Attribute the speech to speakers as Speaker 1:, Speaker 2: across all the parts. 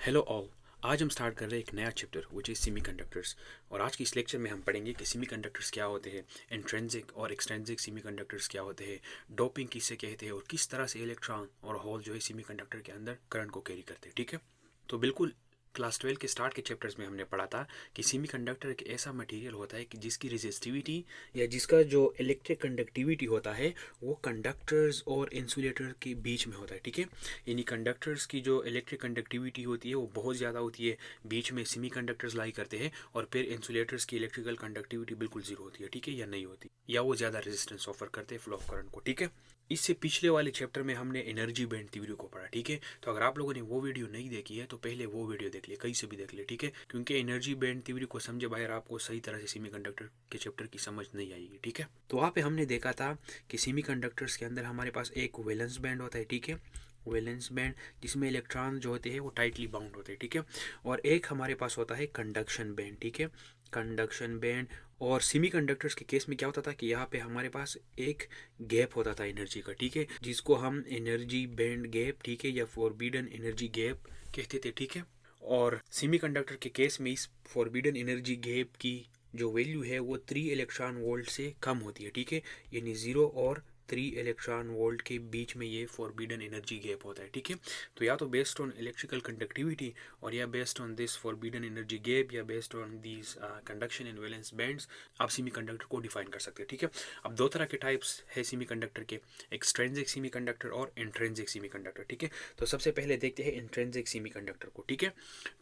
Speaker 1: Hello all. आज हम start कर रहे हैं एक नया चैप्टर विच इज़ सेमीकंडक्टर्स। और आज की इस लेक्चर में हम पढ़ेंगे कि सेमीकंडक्टर्स क्या होते हैं, इंट्रिंसिक और एक्सट्रिंसिक सेमीकंडक्टर्स क्या होते हैं, डोपिंग किसे कहते हैं और किस तरह से इलेक्ट्रॉन और होल जो है सेमीकंडक्टर के अंदर करंट को कैरी करते हैं। ठीक है, तो बिल्कुल क्लास 12 के स्टार्ट के चैप्टर्स में हमने पढ़ा था कि सेमीकंडक्टर एक ऐसा मटेरियल होता है कि जिसकी रेजिस्टिविटी या जिसका जो इलेक्ट्रिक कंडक्टिविटी होता है वो कंडक्टर्स और इंसुलेटर के बीच में होता है। ठीक है, यानी कंडक्टर्स की जो इलेक्ट्रिक कंडक्टिविटी होती है वो बहुत ज़्यादा होती है, बीच में सेमीकंडक्टर्स लाई करते हैं, और फिर इंसुलेटर्स की इलेक्ट्रिकल कंडक्टिविटी बिल्कुल जीरो होती है। ठीक है, या नहीं होती, या वो ज़्यादा रेजिस्टेंस ऑफर करते हैं फ्लो ऑफ करंट को। ठीक है, इससे पिछले वाले चैप्टर में हमने एनर्जी बैंड थ्योरी को पढ़ा। ठीक है, तो अगर आप लोगों ने वो वीडियो नहीं देखी है तो पहले वो वीडियो देख लिए, कहीं से भी देख लिए। ठीक है, क्योंकि एनर्जी बैंड थ्योरी को समझे बगैर आपको सही तरह से सेमीकंडक्टर के चैप्टर की समझ नहीं आएगी। ठीक है, तो वहाँ पे हमने देखा था कि सेमीकंडक्टर्स के अंदर हमारे पास एक वैलेंस बैंड होता है। ठीक है, वैलेंस बैंड जिसमें इलेक्ट्रॉन जो होते हैं वो टाइटली बाउंड होते हैं। ठीक है, और एक हमारे पास होता है कंडक्शन बैंड। ठीक है, कंडक्शन बैंड। और सेमीकंडक्टर्स के केस में क्या होता था कि यहाँ पे हमारे पास एक गैप होता था एनर्जी का। ठीक है, जिसको हम एनर्जी बैंड गैप, ठीक है, या फॉरबिडन एनर्जी गैप कहते थे। ठीक है, और सेमीकंडक्टर के केस में इस फॉरबिडन एनर्जी गैप की जो वैल्यू है वो 3 इलेक्ट्रॉन वोल्ट से कम होती है। ठीक है, यानी 0 और 3 इलेक्ट्रॉन वोल्ट के बीच में ये फॉरबिडन एनर्जी गैप होता है। ठीक है, तो या तो बेस्ड ऑन इलेक्ट्रिकल कंडक्टिविटी और या based on this forbidden energy gap या based on these conduction and valence bands आप सेमीकंडक्टर को डिफाइन कर सकते हैं। ठीक है, अब दो तरह के टाइप्स है सेमीकंडक्टर के, एक्सट्रिंसिक सेमीकंडक्टर और इंट्रिंसिक सेमीकंडक्टर। ठीक है, तो सबसे पहले देखते हैं इंट्रिंसिक सेमीकंडक्टर को। ठीक है,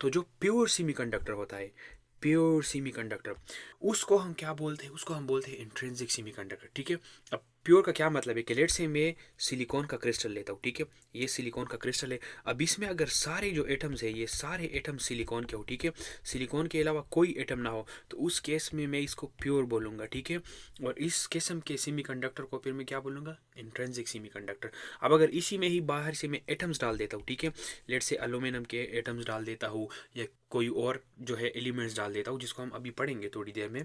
Speaker 1: तो जो प्योर सेमीकंडक्टर होता है, प्योर सेमीकंडक्टर, उसको हम क्या बोलते हैं, उसको हम बोलते हैं इंट्रिंसिक सेमीकंडक्टर। ठीक है, अब प्योर का क्या मतलब है कि लेट से मैं सिलिकॉन का क्रिस्टल लेता हूँ। ठीक है, ये सिलिकॉन का क्रिस्टल है। अब इसमें अगर सारे जो एटम्स है ये सारे एटम सिलिकॉन के हो, ठीक है, सिलिकॉन के अलावा कोई एटम ना हो, तो उस केस में मैं इसको प्योर बोलूँगा। ठीक है, और इस किस्म के सेमीकंडक्टर को फिर मैं क्या बोलूँगा, इंट्रिंसिक सेमीकंडक्टर। अब अगर इसी में ही बाहर से मैं एटम्स डाल देता हूँ, ठीक है, लेट से एल्यूमिनियम के एटम्स डाल देता हूँ या कोई और जो है एलिमेंट्स डाल देता हूँ जिसको हम अभी पढ़ेंगे थोड़ी देर में,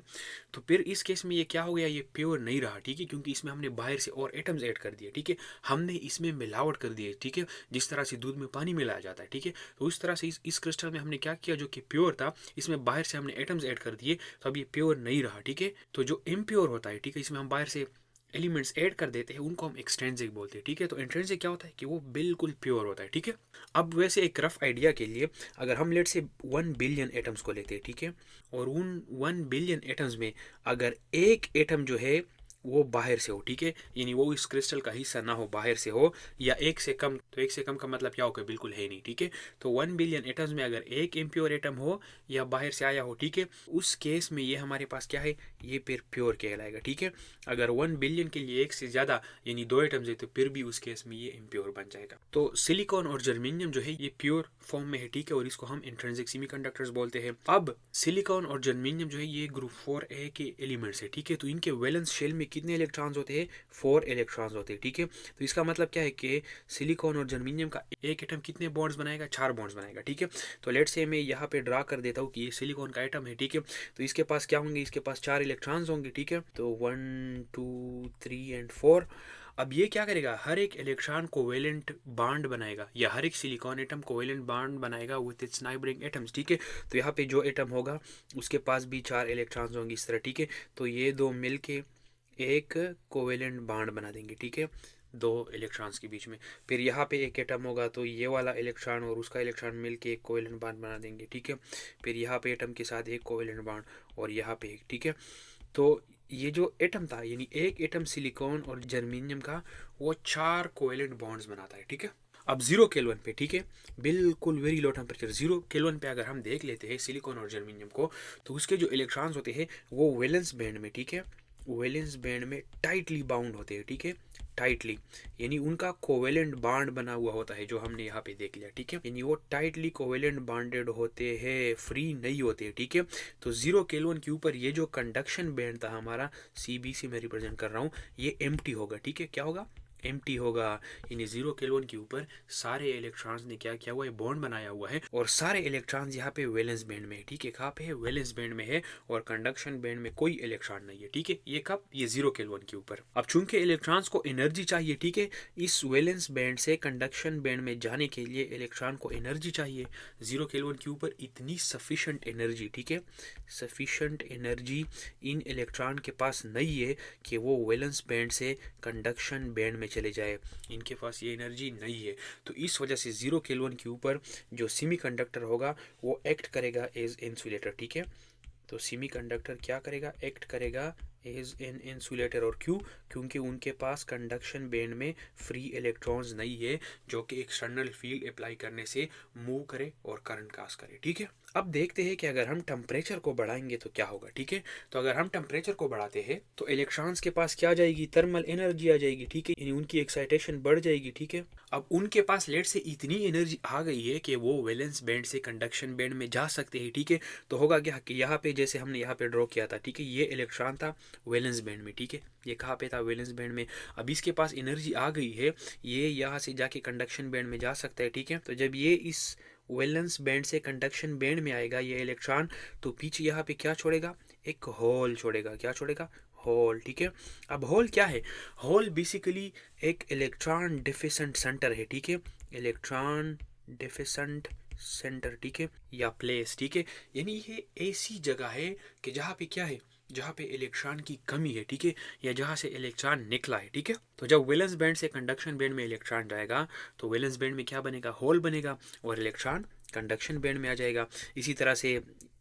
Speaker 1: तो फिर इस केस में ये क्या हो गया, ये प्योर नहीं रहा। ठीक है, क्योंकि इसमें हमने बाहर से और एटम्स ऐड कर दिए। ठीक है, हमने इसमें मिलावट कर दी है। ठीक है, जिस तरह से दूध में पानी मिलाया जाता है। ठीक है, तो उस तरह से इस क्रिस्टल में हमने क्या किया, जो कि प्योर था इसमें बाहर से हमने एटम्स ऐड कर दिए, तो अब ये प्योर नहीं रहा। ठीक है, तो जो इम्प्योर होता है, ठीक है, इसमें हम बाहर से एलिमेंट्स ऐड कर देते हैं, उनको हम एक्सट्रिंसिक बोलते हैं। ठीक है, तो इंट्रिंसिक क्या होता है कि वो बिल्कुल प्योर होता है। ठीक है, अब वैसे एक रफ आइडिया के लिए अगर हम लेट से 1 बिलियन एटम्स को लेते हैं, ठीक है, और उन 1 बिलियन एटम्स में अगर एक एटम जो है वो बाहर से हो, ठीक है, यानी वो इस क्रिस्टल का हिस्सा ना हो, बाहर से हो, या एक से कम, तो एक से कम का मतलब क्या होगा, बिल्कुल है नहीं। ठीक है, तो 1 बिलियन एटम्स में अगर एक इम्प्योर एटम हो या बाहर से आया हो, ठीक है, उस केस में ये हमारे पास क्या है, ये फिर प्योर कहलाएगा। ठीक है, अगर 1 बिलियन के लिए एक से ज़्यादा यानी 2 एटम्स है तो फिर भी उस केस में ये इम्प्योर बन जाएगा। तो सिलिकॉन और जर्मेनियम जो है ये प्योर फॉर्म में है। ठीक है, और इसको हम इंट्रिंसिक सेमीकंडक्टर्स बोलते हैं। अब सिलिकॉन और जर्मेनियम जो है ये ग्रुप 4a के एलिमेंट्स है। ठीक है, तो इनके वैलेंस शेल में कितने इलेक्ट्रॉन्स होते हैं, 4 इलेक्ट्रॉन्स होते हैं। ठीक है, तो इसका मतलब क्या है कि सिलिकॉन और जर्मेनियम का एक एटम कितने बॉन्ड्स बनाएगा, 4 बॉन्ड्स बनाएगा। ठीक है, तो लेट से मैं यहाँ पे ड्रा कर देता हूँ कि ये सिलिकॉन का एटम है। ठीक है, तो इसके पास क्या होंगे, इसके पास 4 इलेक्ट्रॉन्स होंगे। ठीक है, तो 1 2 3 एंड 4। अब ये क्या करेगा, हर एक इलेक्ट्रॉन कोवेलेंट बॉन्ड बनाएगा, या हर एक सिलिकॉन एटम कोवेलेंट बॉन्ड बनाएगा विद इट्स नाइबरिंग एटम्स। ठीक है, तो यहाँ पे जो एटम होगा उसके पास भी 4 इलेक्ट्रॉन्स होंगे इस तरह। ठीक है, तो ये दो मिलके एक कोवेलेंट बॉन्ड बना देंगे। ठीक है, 2 इलेक्ट्रॉन्स के बीच में। फिर यहाँ पे एक एटम होगा तो ये वाला इलेक्ट्रॉन और उसका इलेक्ट्रॉन मिलके एक कोवेलेंट बॉन्ड बना देंगे। ठीक है, फिर यहाँ पे एटम के साथ एक कोवेलेंट बॉन्ड और यहाँ पे एक। ठीक है, तो ये जो एटम था यानी एक एटम सिलिकॉन और जर्मेनियम का वो 4 कोवेलेंट बॉन्ड्स बनाता है। ठीक है, अब 0 केल्विन पे, ठीक है, बिल्कुल वेरी लो टेम्परेचर 0 केल्विन पे अगर हम देख लेते हैं सिलिकॉन और जर्मेनियम को, तो उसके जो इलेक्ट्रॉन्स होते हैं वो वैलेंस बैंड में, ठीक है, वैलेंस बैंड में टाइटली बाउंड होते हैं। ठीक है, टाइटली यानी उनका कोवेलेंट बॉन्ड बना हुआ होता है, जो हमने यहाँ पे देख लिया। ठीक है, यानी वो टाइटली कोवेलेंट बॉन्डेड होते हैं, फ्री नहीं होते। ठीक है, तो 0 केल्विन के ऊपर ये जो कंडक्शन बैंड था हमारा, CBC में रिप्रेजेंट कर रहा हूँ, ये एम्प्टी होगा। ठीक है, क्या होगा, एम्प्टी होगा। यानी 0 केल्विन के ऊपर सारे इलेक्ट्रॉन्स ने क्या किया हुआ है, बॉन्ड बनाया हुआ है, और सारे इलेक्ट्रॉन्स यहाँ पे वैलेंस बैंड में है। ठीक है, कहाँ पे है, वैलेंस बैंड में है, और कंडक्शन बैंड में कोई इलेक्ट्रॉन नहीं है। ठीक है, ये कब, ये 0 केल्विन के ऊपर। अब चूंकि इलेक्ट्रॉन्स को एनर्जी चाहिए, ठीक है, इस वैलेंस बैंड से कंडक्शन बैंड में जाने के लिए इलेक्ट्रॉन को एनर्जी चाहिए 0 केल्विन के ऊपर, इतनी सफिशेंट एनर्जी, ठीक है, सफिशेंट एनर्जी इन इलेक्ट्रॉन के पास नहीं है कि वो वैलेंस बैंड से कंडक्शन बैंड में चले जाए। इनके पास ये एनर्जी नहीं है। तो इस वजह से 0 केल्विन के ऊपर जो सेमीकंडक्टर होगा वो एक्ट करेगा एज इंसुलेटर। ठीक है, तो सेमीकंडक्टर क्या करेगा, एक्ट करेगा एज एन इंसुलेटर। और क्यों, क्योंकि उनके पास कंडक्शन बैंड में फ्री इलेक्ट्रॉन्स नहीं है जो कि एक्सटर्नल फील्ड अप्लाई करने से मूव करे और करंट काज करे। ठीक है, अब देखते हैं कि अगर हम टेम्परेचर को बढ़ाएंगे तो क्या होगा। ठीक है, तो अगर हम टेम्परेचर को बढ़ाते हैं तो इलेक्ट्रॉन्स के पास क्या आ जाएगी, थर्मल एनर्जी आ जाएगी। ठीक है, यानी उनकी एक्साइटेशन बढ़ जाएगी। ठीक है, अब उनके पास लेट से इतनी एनर्जी आ गई है कि वो वैलेंस बैंड से कंडक्शन बैंड में जा सकते हैं। ठीक है, तो होगा क्या कि यहाँ पे जैसे हमने यहाँ पे ड्रॉ किया था, ठीक है, ये इलेक्ट्रॉन था वैलेंस बैंड में। ठीक है, ये कहाँ पे था, वैलेंस बैंड में। अब इसके पास एनर्जी आ गई है, ये यहाँ से जाके कंडक्शन बैंड में जा सकता है। ठीक है, तो जब ये इस वैलेंस बैंड से कंडक्शन बैंड में आएगा ये इलेक्ट्रॉन, तो पीछे यहाँ पे क्या छोड़ेगा, एक होल छोड़ेगा। क्या छोड़ेगा, होल। ठीक है, अब होल क्या है, होल बेसिकली एक इलेक्ट्रॉन डिफिसेंट सेंटर है। ठीक है, इलेक्ट्रॉन डिफिसेंट सेंटर, ठीक है, या प्लेस। ठीक है, यानी ये ऐसी जगह है कि जहाँ पे क्या है, जहाँ पे इलेक्ट्रॉन की कमी है। ठीक है, या जहाँ से इलेक्ट्रॉन निकला है। ठीक है, तो जब वैलेंस बैंड से कंडक्शन बैंड में इलेक्ट्रॉन जाएगा तो वैलेंस बैंड में क्या बनेगा, होल बनेगा, और इलेक्ट्रॉन कंडक्शन बैंड में आ जाएगा। इसी तरह से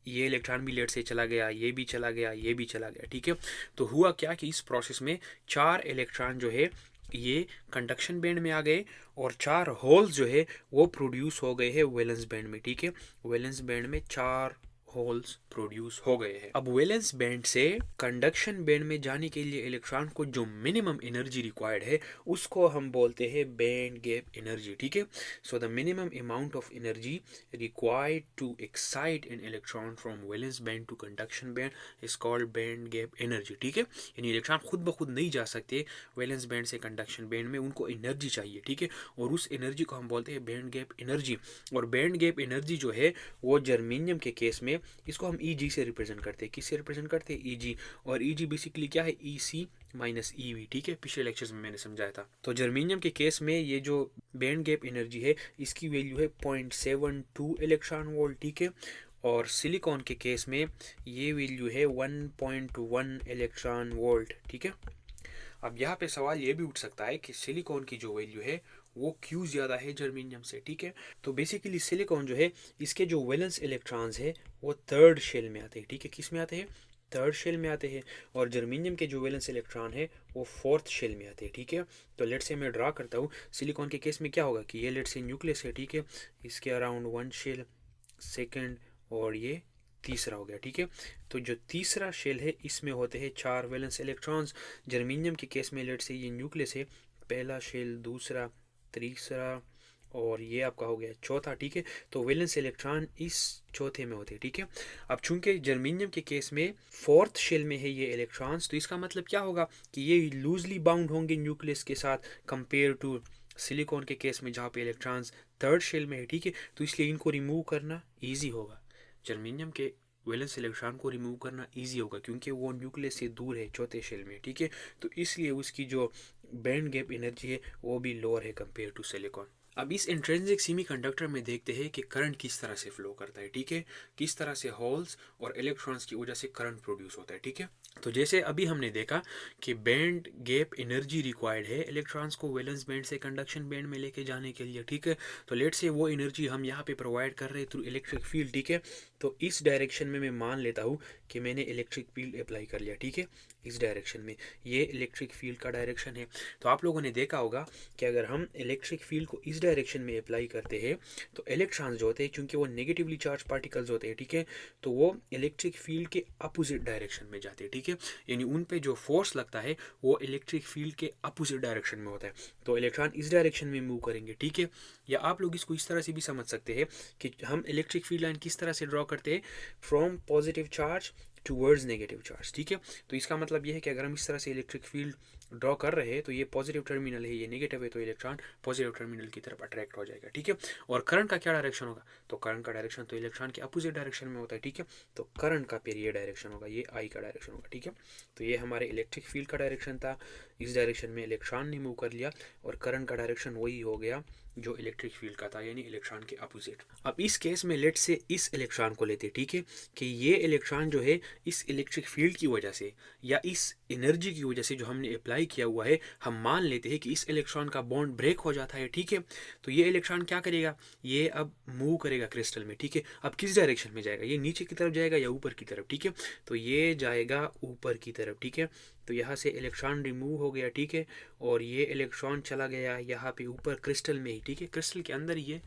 Speaker 1: ये इलेक्ट्रॉन भी लेट से चला गया, ये भी चला गया, ये भी चला गया। ठीक है, तो हुआ क्या कि इस प्रोसेस में 4 इलेक्ट्रॉन जो है ये कंडक्शन बैंड में आ गए, और 4 होल्स जो है वो प्रोड्यूस हो गए हैं वैलेंस बैंड में। ठीक है, वैलेंस बैंड में 4 होल्स प्रोड्यूस हो गए हैं। अब वैलेंस बैंड से कंडक्शन बैंड में जाने के लिए इलेक्ट्रॉन को जो मिनिमम एनर्जी रिक्वायर्ड है उसको हम बोलते हैं बैंड गैप एनर्जी। ठीक है, so the minimum amount of energy required to excite an electron from valence band to conduction band is called band gap energy. ठीक है, यानी इलेक्ट्रॉन खुद ब खुद नहीं जा सकते वैलेंस बैंड से कंडक्शन बैंड में, उनको एनर्जी चाहिए। ठीक है, और उस एनर्जी को हम बोलते हैं बैंड गैप एनर्जी। और बैंड गैप एनर्जी जो है वो जर्मेनियम के केस में इसको हम Eg से रिप्रेजेंट करते हैं। किससे रिप्रेजेंट करते हैं, Eg। और Eg बेसिकली क्या है, Ec माइनस Ev। ठीक है, पिछले लेक्चर्स में मैंने समझाया था। तो जर्मेनियम के केस में ये जो बैंड गैप एनर्जी है इसकी वैल्यू है 0.72 इलेक्ट्रॉन वोल्ट। ठीक है, और सिलिकॉन के केस में ये वैल्यू है 1.1 इलेक्ट्रॉन वोल्ट। ठीक है, अब यहाँ पे सवाल ये भी उठ सकता है कि सिलिकॉन की जो वैल्यू है वो क्यों ज़्यादा है जर्मेनियम से। ठीक है, तो बेसिकली सिलिकॉन जो है इसके जो वैलेंस इलेक्ट्रॉन्स है वो थर्ड शेल में आते हैं। ठीक है, किस में आते हैं, थर्ड शेल में आते हैं, और जर्मेनियम के जो वैलेंस इलेक्ट्रॉन है वो फोर्थ शेल में आते हैं। ठीक है, तो लेट से मैं ड्रा करता हूँ। सिलिकॉन के केस में क्या होगा कि ये लेट से न्यूक्लियस है। ठीक है, इसके अराउंड 1 शेल, सेकेंड, और ये तीसरा हो गया। ठीक है, तो जो तीसरा शेल है इसमें होते हैं 4 वैलेंस इलेक्ट्रॉन्स। जर्मेनियम के केस में लेट से ये न्यूक्लियस है, पहला शेल, दूसरा, तीसरा, और ये आपका हो गया चौथा। ठीक है, तो वैलेंस इलेक्ट्रॉन इस चौथे में होते हैं। ठीक है, अब चूंकि जर्मेनियम के केस में फोर्थ शेल में है ये इलेक्ट्रॉन्स, तो इसका मतलब क्या होगा कि ये लूजली बाउंड होंगे न्यूक्लियस के साथ कंपेयर टू सिलिकॉन के केस में जहाँ पे इलेक्ट्रॉन्स थर्ड शेल में है। ठीक है, तो इसलिए इनको रिमूव करना ईजी होगा। जर्मेनियम के वैलेंस इलेक्ट्रॉन को रिमूव करना इजी होगा क्योंकि वो न्यूक्लियस से दूर है चौथे शेल में। ठीक है, तो इसलिए उसकी जो बैंड गैप एनर्जी है वो भी लोअर है कंपेयर टू सिलिकॉन। अब इस इंट्रिंसिक सेमीकंडक्टर में देखते हैं कि करंट किस तरह से फ्लो करता है। ठीक है, किस तरह से होल्स और इलेक्ट्रॉन्स की वजह से करंट प्रोड्यूस होता है। ठीक है, तो जैसे अभी हमने देखा कि बैंड गैप एनर्जी रिक्वायर्ड है इलेक्ट्रॉन्स को वैलेंस बैंड से कंडक्शन बैंड में लेके जाने के लिए। ठीक है, तो लेट से वो एनर्जी हम यहाँ पे प्रोवाइड कर रहे हैं थ्रू इलेक्ट्रिक फील्ड। ठीक है, तो इस डायरेक्शन में मैं मान लेता हूँ कि मैंने इलेक्ट्रिक फील्ड अप्लाई कर लिया। ठीक है, इस डायरेक्शन में ये इलेक्ट्रिक फील्ड का डायरेक्शन है। तो आप लोगों ने देखा होगा कि अगर हम इलेक्ट्रिक फील्ड को इस डायरेक्शन में अप्लाई करते हैं तो इलेक्ट्रॉन्स जो होते हैं क्योंकि वो नेगेटिवली चार्ज पार्टिकल्स होते हैं। ठीक है, तो वो इलेक्ट्रिक फील्ड के अपोजिट डायरेक्शन में जाते हैं। ठीक है, यानी उन पे जो फोर्स लगता है वो इलेक्ट्रिक फील्ड के अपोजिट डायरेक्शन में होता है, तो इलेक्ट्रॉन इस डायरेक्शन में मूव करेंगे। ठीक है, या आप लोग इसको इस तरह से भी समझ सकते हैं कि हम इलेक्ट्रिक फील्ड लाइन किस तरह से ड्रॉ करते हैं, from positive charge towards negative charge. ठीक है, तो इसका मतलब ये है कि अगर हम इस तरह से इलेक्ट्रिक फील्ड ड्रॉ कर रहे हैं तो ये पॉजिटिव टर्मिनल है, ये नेगेटिव है, तो इलेक्ट्रॉन पॉजिटिव टर्मिनल की तरफ अट्रैक्ट हो जाएगा, ठीक है। और करंट का क्या डायरेक्शन होगा, तो करंट का डायरेक्शन तो इलेक्ट्रॉन के अपोजिट डायरेक्शन में होता है, ठीक है। तो करंट का फिर ये डायरेक्शन होगा, ये आई का डायरेक्शन होगा, ठीक है। तो ये हमारे इलेक्ट्रिक फील्ड का डायरेक्शन था, इस डायरेक्शन में इलेक्ट्रॉन ने मूव कर लिया, और करंट का डायरेक्शन वही हो गया जो इलेक्ट्रिक फील्ड का था, यानी इलेक्ट्रॉन के अपोजिट। अब इस केस में लेट से इस इलेक्ट्रॉन को लेते, ठीक है, कि ये इलेक्ट्रॉन जो है इस इलेक्ट्रिक फील्ड की वजह से या इस एनर्जी की वजह से जो हमने अप्लाई किया हुआ है, हम मान लेते हैं कि इस इलेक्ट्रॉन का बॉन्ड ब्रेक हो जाता है, ठीक है। तो ये इलेक्ट्रॉन क्या करेगा, ये अब मूव करेगा क्रिस्टल में, ठीक है। अब किस डायरेक्शन में जाएगा, ये नीचे की तरफ जाएगा या ऊपर की तरफ, ठीक है। तो ये जाएगा ऊपर की तरफ, ठीक है। तो यहाँ से इलेक्ट्रॉन रिमूव हो गया, ठीक है, और ये इलेक्ट्रॉन चला गया यहाँ पे ऊपर क्रिस्टल में ही, ठीक है, क्रिस्टल के अंदर ये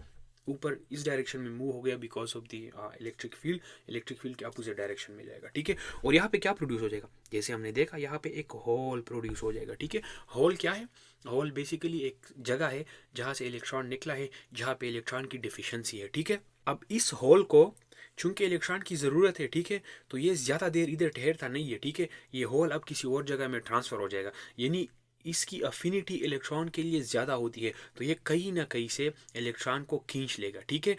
Speaker 1: ऊपर इस डायरेक्शन में मूव हो गया because of the electric field के अपोजिट डायरेक्शन में जाएगा, ठीक है। और यहाँ पे क्या प्रोड्यूस हो जाएगा, जैसे हमने देखा यहाँ पे एक होल प्रोड्यूस हो जाएगा, ठीक है। होल क्या है, होल बेसिकली एक जगह है जहाँ से इलेक्ट्रॉन निकला है, जहाँ पे इलेक्ट्रॉन की डिफिशियंसी है, ठीक है। अब इस होल को चूंकि इलेक्ट्रॉन की ज़रूरत है, ठीक है, तो ये ज़्यादा देर इधर ठहरता नहीं है, ठीक है। ये होल अब किसी और जगह में ट्रांसफ़र हो जाएगा, यानी इसकी अफिनिटी इलेक्ट्रॉन के लिए ज़्यादा होती है, तो ये कहीं ना कहीं से इलेक्ट्रॉन को खींच लेगा, ठीक है।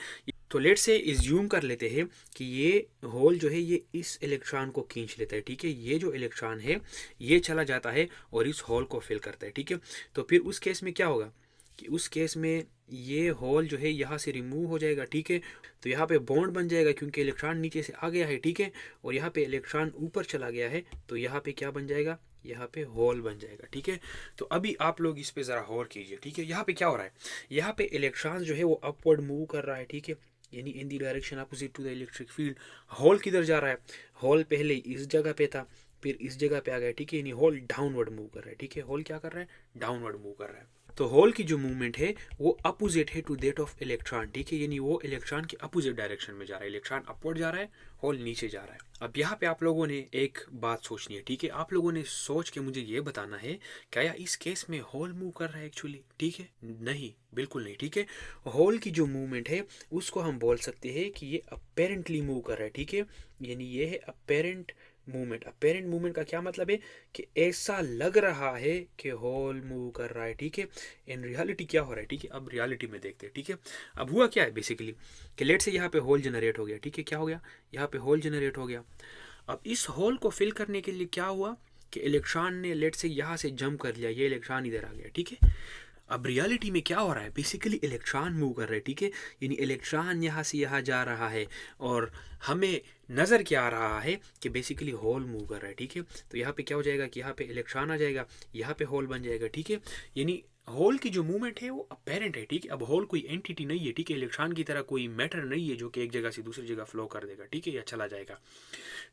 Speaker 1: तो लेट से इज्यूम कर लेते हैं कि ये होल जो है ये इस इलेक्ट्रॉन को खींच लेता है, ठीक है। ये जो इलेक्ट्रॉन है ये चला जाता है और इस होल को फिल करता है, ठीक है। तो फिर उस केस में क्या होगा कि उस केस में ये होल जो है यहाँ से रिमूव हो जाएगा, ठीक है। तो यहाँ पे बॉन्ड बन जाएगा क्योंकि इलेक्ट्रॉन नीचे से आ गया है, ठीक है, और यहाँ पे इलेक्ट्रॉन ऊपर चला गया है, तो यहाँ पे क्या बन जाएगा, यहाँ पे होल बन जाएगा, ठीक है। तो अभी आप लोग इस पे ज़रा गौर कीजिए, ठीक है। यहाँ पे क्या हो रहा है, यहाँ पे इलेक्ट्रॉन जो है वो अपवर्ड मूव कर रहा है, ठीक है, यानी in the direction opposite to the electric field. Hole किधर जा रहा है, होल पहले इस जगह पे था, फिर इस जगह पे आ गया, ठीक है, यानी होल डाउनवर्ड मूव कर रहा है, ठीक है। होल क्या कर रहा है, डाउनवर्ड मूव कर रहा है। तो होल की जो मूवमेंट है वो अपोजिट है टू दैट ऑफ इलेक्ट्रॉन, ठीक है, यानी वो इलेक्ट्रॉन के अपोजिट डायरेक्शन में जा रहा है। इलेक्ट्रॉन अपवर्ड जा रहा है, होल नीचे जा रहा है। अब यहाँ पे आप लोगों ने एक बात सोचनी है, ठीक है। आप लोगों ने सोच के मुझे ये बताना है क्या इस केस में होल मूव कर रहा है एक्चुअली, ठीक है, नहीं, बिल्कुल नहीं, ठीक है। होल की जो मूवमेंट है उसको हम बोल सकते हैं कि ये अपेरेंटली मूव कर रहा है, ठीक है, यानी ये है अपेरेंट मूवमेंट। अपेरेंट मूवमेंट का क्या मतलब है कि ऐसा लग रहा है कि होल मूव कर रहा है, ठीक है। इन रियलिटी क्या हो रहा है, ठीक है, अब रियलिटी में देखते हैं, ठीक है। अब हुआ क्या है बेसिकली कि लेट से यहाँ पे होल जनरेट हो गया, ठीक है, क्या हो गया, यहाँ पे होल जनरेट हो गया। अब इस होल को फिल करने के लिए क्या हुआ कि इलेक्ट्रॉन ने लेट से यहाँ से जंप कर लिया, ये इलेक्ट्रॉन इधर आ गया, ठीक है। अब रियलिटी में क्या हो रहा है, बेसिकली इलेक्ट्रॉन मूव कर रहे हैं, ठीक है, यानी इलेक्ट्रॉन यहाँ से यहाँ जा रहा है और हमें नज़र क्या आ रहा है कि बेसिकली होल मूव कर रहा है, ठीक है। तो यहाँ पे क्या हो जाएगा कि यहाँ पे इलेक्ट्रॉन आ जाएगा, यहाँ पे होल बन जाएगा, ठीक है, यानी होल की जो मूवमेंट है वो अपेरेंट है, ठीक है। अब होल कोई एंटिटी नहीं है, ठीक है, इलेक्ट्रॉन की तरह कोई मैटर नहीं है जो कि एक जगह से दूसरी जगह फ्लो कर देगा, ठीक है, या चला जाएगा।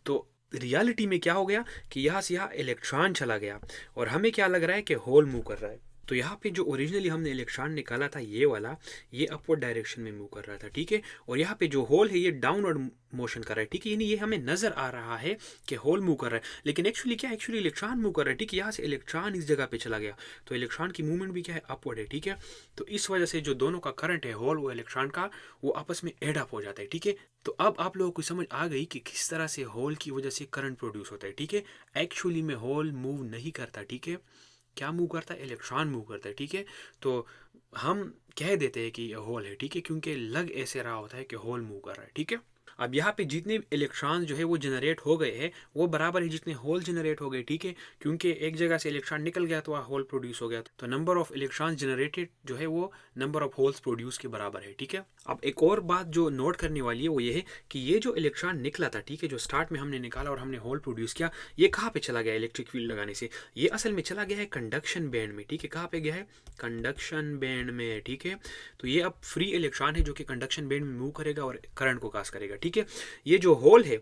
Speaker 1: तो रियलिटी में क्या हो गया कि यहाँ से यहाँ इलेक्ट्रॉन चला गया और हमें क्या लग रहा है कि होल मूव कर रहा है। तो यहाँ पे जो ओरिजिनली हमने इलेक्ट्रॉन निकाला था ये वाला, ये अपवर्ड डायरेक्शन में मूव कर रहा था, ठीक है, और यहाँ पे जो होल है ये डाउनवर्ड मोशन कर रहा है, ठीक है, यानी ये हमें नजर आ रहा है कि होल मूव कर रहा है, लेकिन एक्चुअली क्या, एक्चुअली इलेक्ट्रॉन मूव कर रहा है, ठीक है। यहाँ से इलेक्ट्रॉन इस जगह पे चला गया तो इलेक्ट्रॉन की मूवमेंट भी क्या है, अपवर्ड है, ठीक है। तो इस वजह से जो दोनों का करंट है, होल वो इलेक्ट्रॉन का, वो आपस में एड अप हो जाता है, ठीक है। तो अब आप लोगों को समझ आ गई कि किस तरह से होल की वजह से करंट प्रोड्यूस होता है, ठीक है। एक्चुअली में होल मूव नहीं करता, ठीक है, क्या मूव करता है, इलेक्ट्रॉन मूव करता है, ठीक है। तो हम कह देते हैं कि ये होल है, ठीक है, क्योंकि लग ऐसे रहा होता है कि होल मूव कर रहा है, ठीक है। अब यहाँ पे जितने इलेक्ट्रॉन जो है वो जनरेट हो गए हैं वो बराबर है जितने होल जनरेट हो गए, ठीक है, क्योंकि एक जगह से इलेक्ट्रॉन निकल गया तो होल प्रोड्यूस हो गया, तो नंबर ऑफ इलेक्ट्रॉन जनरेटेड जो है वो नंबर ऑफ होल्स प्रोड्यूस के बराबर है, ठीक है। अब एक और बात जो नोट करने वाली है वो ये है कि ये जो इलेक्ट्रॉन निकला था, ठीक है, जो स्टार्ट में हमने निकाला और हमने होल प्रोड्यूस किया, ये कहाँ पे चला गया इलेक्ट्रिक फील्ड लगाने से, ये असल में चला गया है कंडक्शन बैंड में, ठीक है। कहाँ पे गया है, कंडक्शन बैंड में, ठीक है। तो ये अब फ्री इलेक्ट्रॉन है जो कि कंडक्शन बैंड में मूव करेगा और करंट को काज करेगा, ठीक है। ये जो होल है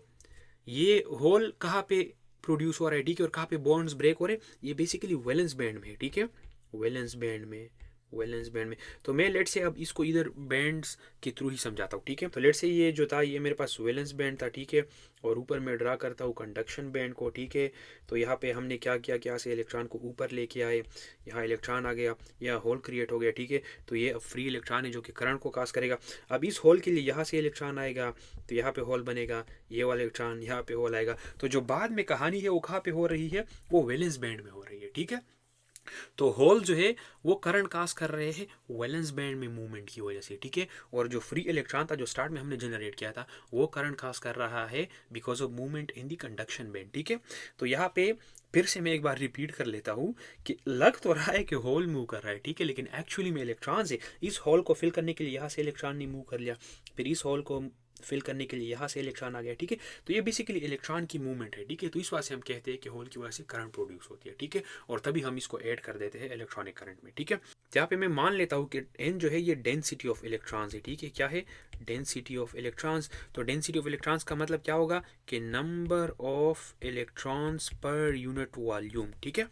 Speaker 1: ये होल कहाँ पे प्रोड्यूस हो रहा है, ठीक है, और कहाँ पे बॉन्ड्स ब्रेक हो रहे हैं, ये बेसिकली वैलेंस बैंड में है, ठीक है, वैलेंस बैंड में, वैलेंस बैंड में। तो मैं लेट से अब इसको इधर बैंड्स के थ्रू ही समझाता हूँ, ठीक है। तो लेट से ये जो था ये मेरे पास वैलेंस बैंड था, ठीक है, और ऊपर मैं ड्रा करता हूँ कंडक्शन बैंड को, ठीक है। तो यहाँ पे हमने क्या किया कि यहाँ से इलेक्ट्रॉन को ऊपर लेके आए, यहाँ इलेक्ट्रॉन आ गया, यहाँ होल क्रिएट हो गया, ठीक है। तो ये अब फ्री इलेक्ट्रॉन है जो कि करंट को काज करेगा। अब इस होल के लिए यहाँ से इलेक्ट्रॉन आएगा तो यहाँ पे होल बनेगा, ये वाला इलेक्ट्रॉन यहाँ पे होल आएगा। तो जो बाद में कहानी है वो कहाँ पे हो रही है, वो वैलेंस बैंड में हो रही है, ठीक है। तो होल जो है वो करंट कास कर रहे हैं वैलेंस बैंड में मूवमेंट की वजह से, ठीक है। और जो फ्री इलेक्ट्रॉन था जो स्टार्ट में हमने जनरेट किया था वो करंट कास कर रहा है because of movement in the conduction band, ठीक है। तो यहाँ पे फिर से मैं एक बार रिपीट कर लेता हूँ कि लग तो रहा है कि होल मूव कर रहा है, ठीक है, लेकिन एक्चुअली में इलेक्ट्रॉन से इस होल को फिल करने के लिए यहाँ से इलेक्ट्रॉन ने मूव कर लिया, फिर इस होल को फिल करने के लिए यहाँ से इलेक्ट्रॉन आ गया, ठीक है। तो ये बेसिकली इलेक्ट्रॉन की मूवमेंट है, ठीक है। तो इस वजह से हम कहते हैं कि होल की वजह से करंट प्रोड्यूस होती है, ठीक है। और तभी हम इसको ऐड कर देते हैं इलेक्ट्रॉनिक करंट में, ठीक है। तो यहाँ पे मैं मान लेता हूँ कि एन जो है ये डेंसिटी ऑफ इलेक्ट्रॉन्स है, ठीक है। क्या है? Density of electrons. तो डेंसिटी ऑफ इलेक्ट्रॉन्स का मतलब क्या होगा कि number of electrons per unit volume, ठीक है।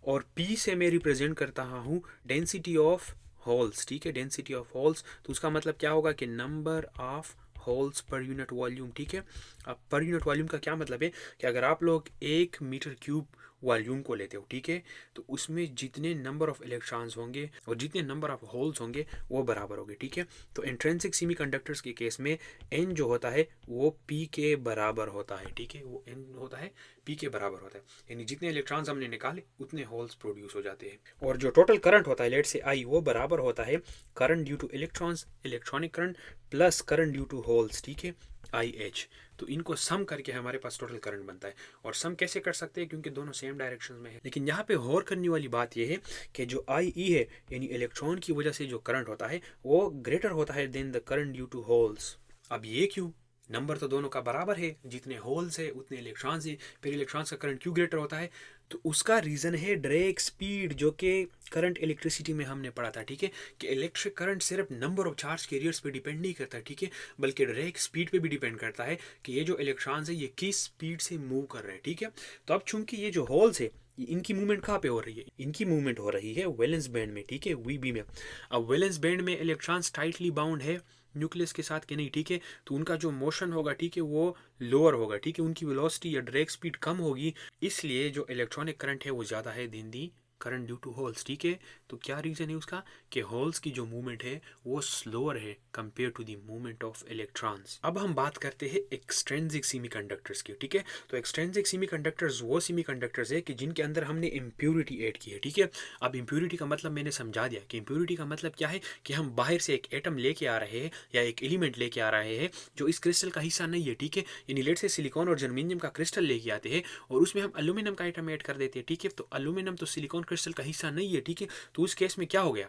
Speaker 1: और पी से मैं रिप्रेजेंट करता हूँ डेंसिटी ऑफ होल्स, ठीक है, डेंसिटी ऑफ होल्स। तो उसका मतलब क्या होगा कि number of holes per unit volume, ठीक है। अब पर यूनिट वॉल्यूम का क्या मतलब है कि अगर आप लोग 1 मीटर क्यूब वॉल्यूम को लेते हो, ठीक है, तो उसमें जितने नंबर ऑफ इलेक्ट्रॉन्स होंगे और जितने नंबर ऑफ होल्स होंगे वो बराबर होंगे, ठीक है। तो इंट्रिंसिक सेमीकंडक्टर्स के केस में एन जो होता है वो पी के बराबर होता है, ठीक है। वो एन होता है पी के बराबर होता है, यानी जितने इलेक्ट्रॉन्स हमने निकाले उतने होल्स प्रोड्यूस हो जाते हैं। और जो टोटल करंट होता है लेट से आई वो बराबर होता है current due to electrons, electronic current, plus current due to holes, ठीक है, आई एच। तो इनको सम करके हमारे पास टोटल करंट बनता है। और सम कैसे कर सकते हैं क्योंकि दोनों सेम डायरेक्शन में है। लेकिन यहाँ पे गौर करने वाली बात यह है कि जो आई ई है यानी इलेक्ट्रॉन की वजह से जो करंट होता है वो ग्रेटर होता है than the current due to holes. अब ये क्यों? नंबर तो दोनों का बराबर है, जितने होल्स है उतने इलेक्ट्रॉन्स है, फिर इलेक्ट्रॉन्स का करंट क्यों ग्रेटर होता है? तो उसका रीज़न है ड्रेक स्पीड, जो कि करंट इलेक्ट्रिसिटी में हमने पढ़ा था, ठीक है, कि इलेक्ट्रिक करंट सिर्फ नंबर ऑफ चार्ज कैरियर्स पे डिपेंड नहीं करता, ठीक है, बल्कि ड्रेक स्पीड पे भी डिपेंड करता है कि ये जो इलेक्ट्रॉन्स है ये किस स्पीड से मूव कर रहे हैं, ठीक है। तो अब चूंकि ये जो होल्स है इनकी मूवमेंट कहाँ पे हो रही है? इनकी मूवमेंट हो रही है वैलेंस बैंड में, ठीक है, वीबी में। अब वैलेंस बैंड में इलेक्ट्रॉन्स टाइटली बाउंड है न्यूक्लियस के साथ कि नहीं, ठीक है। तो उनका जो मोशन होगा, ठीक है, वो लोअर होगा, ठीक है, उनकी वेलोसिटी या ड्रैग स्पीड कम होगी, इसलिए जो इलेक्ट्रॉनिक करंट है वो ज़्यादा है than the current due to holes, ठीक है। तो क्या रीज़न है उसका कि होल्स की जो मूवमेंट है वो स्लोअर है compare to the movement of electrons. अब हम बात करते हैं एक्सट्रिंसिक सेमीकंडक्टर्स की, ठीक है। तो एक्सट्रिंसिक सेमीकंडक्टर्स वो सेमीकंडक्टर्स है कि जिनके अंदर हमने इम्प्यूरिटी ऐड की है, ठीक है। अब इम्प्यूरिटी का मतलब मैंने समझा दिया कि इम्प्यूरिटी का मतलब क्या है कि हम बाहर से एक एटम लेके आ रहे हैं या एक एलिमेंट लेके आ रहे हैं जो इस क्रिस्टल का हिस्सा नहीं है, ठीक है। यानी लेट से सिलिकॉन और जर्मेनियम का क्रिस्टल लेके आते हैं और उसमें हम एल्यूमिनियम का आइटम ऐड कर देते हैं, ठीक है। तो एल्यूमिनियम तो सिलिकॉन क्रिस्टल का हिस्सा नहीं है, ठीक है। तो उस केस में क्या हो गया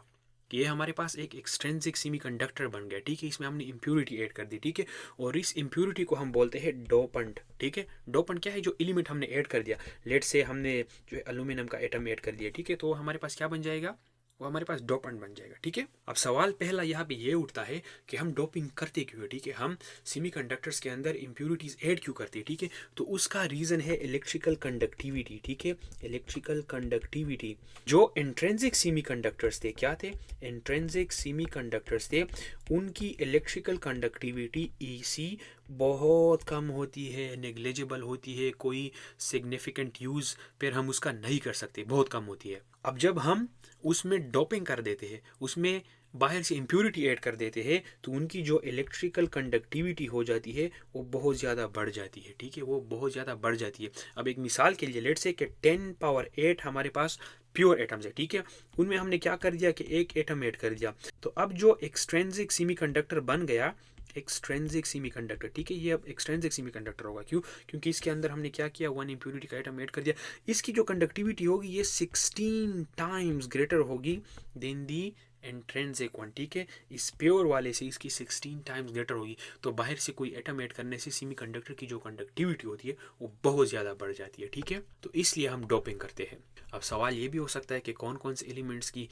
Speaker 1: कि ये हमारे पास एक एक्सट्रिंसिक सेमीकंडक्टर बन गया, ठीक है। इसमें हमने इम्प्यूरिटी ऐड कर दी, ठीक है। और इस इम्प्यूरिटी को हम बोलते हैं डोपंट, ठीक है। डोपंट क्या है? जो एलिमेंट हमने ऐड कर दिया, लेट से हमने जो है एल्यूमिनियम का एटम ऐड कर दिया, ठीक है, तो हमारे पास क्या बन जाएगा? वो हमारे पास डोपेंट बन जाएगा, ठीक है। अब सवाल पहला यहाँ पे ये उठता है कि हम डोपिंग करते क्यों है, ठीक है, हम सेमीकंडक्टर्स के अंदर इम्प्यूरिटीज ऐड क्यों करते हैं, ठीक है। तो उसका रीज़न है इलेक्ट्रिकल कंडक्टिविटी, ठीक है, इलेक्ट्रिकल कंडक्टिविटी। जो इंट्रिंसिक सेमीकंडक्टर्स थे क्या थे? इंट्रिंसिक सेमीकंडक्टर्स थे, उनकी इलेक्ट्रिकल कंडक्टिविटी ईसी बहुत कम होती है, नेग्लिजिबल होती है, कोई सिग्निफिकेंट यूज़ फिर हम उसका नहीं कर सकते, बहुत कम होती है। अब जब हम उसमें डोपिंग कर देते हैं, उसमें बाहर से इम्प्यूरिटी ऐड कर देते हैं, तो उनकी जो इलेक्ट्रिकल कंडक्टिविटी हो जाती है वो बहुत ज़्यादा बढ़ जाती है, ठीक है, वो बहुत ज़्यादा बढ़ जाती है। अब एक मिसाल के लिए लेट से कि 10⁸ हमारे पास प्योर एटम्स है, ठीक है, उनमें हमने क्या कर दिया कि एक एटम ऐड कर दिया। तो अब जो एक्सट्रिंसिक सेमीकंडक्टर बन गया, एक्सट्रिंसिक सेमीकंडक्टर, ठीक है, ये अब एक्सट्रिंसिक सेमीकंडक्टर होगा। क्यों? क्योंकि इसके अंदर हमने क्या किया, वन इम्प्यूरिटी का आइटम ऐड कर दिया। इसकी जो कंडक्टिविटी होगी ये 16 टाइम्स ग्रेटर होगी देन दी इंट्रिंसिक वन, ठीक है। इस प्योर वाले से इसकी 16 टाइम्स ग्रेटर होगी। तो बाहर से कोई एटम ऐड करने से सेमीकंडक्टर की जो कंडक्टिविटी होती है वो बहुत ज़्यादा बढ़ जाती है, ठीक है। तो इसलिए हम डोपिंग करते हैं। अब सवाल ये भी हो सकता है कि कौन कौन से एलिमेंट्स की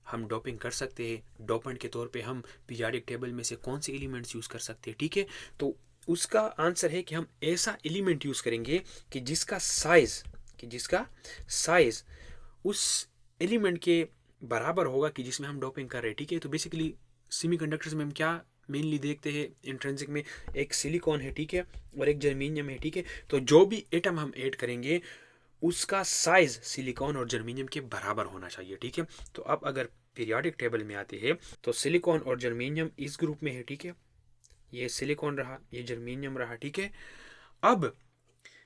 Speaker 1: हम डोपिंग कर सकते हैं, डोपेंट के तौर पे हम पीरियोडिक टेबल में से कौन से एलिमेंट्स यूज़ कर सकते हैं, ठीक है। तो उसका आंसर है कि हम ऐसा एलिमेंट यूज़ करेंगे कि जिसका साइज उस एलिमेंट के बराबर होगा कि जिसमें हम डोपिंग कर रहे हैं, ठीक है। तो बेसिकली सेमीकंडक्टर्स में हम क्या मेनली देखते हैं इंट्रिंसिक में, एक सिलिकॉन है, ठीक है, और एक जर्मेनियम है, ठीक है। तो जो भी एटम हम ऐड करेंगे उसका साइज सिलिकॉन और जर्मेनियम के बराबर होना चाहिए, ठीक है। तो अब अगर पीरियोडिक टेबल में आते हैं तो सिलिकॉन और जर्मेनियम इस ग्रुप में है, ठीक है, ये सिलिकॉन रहा, ये जर्मेनियम रहा, ठीक है। अब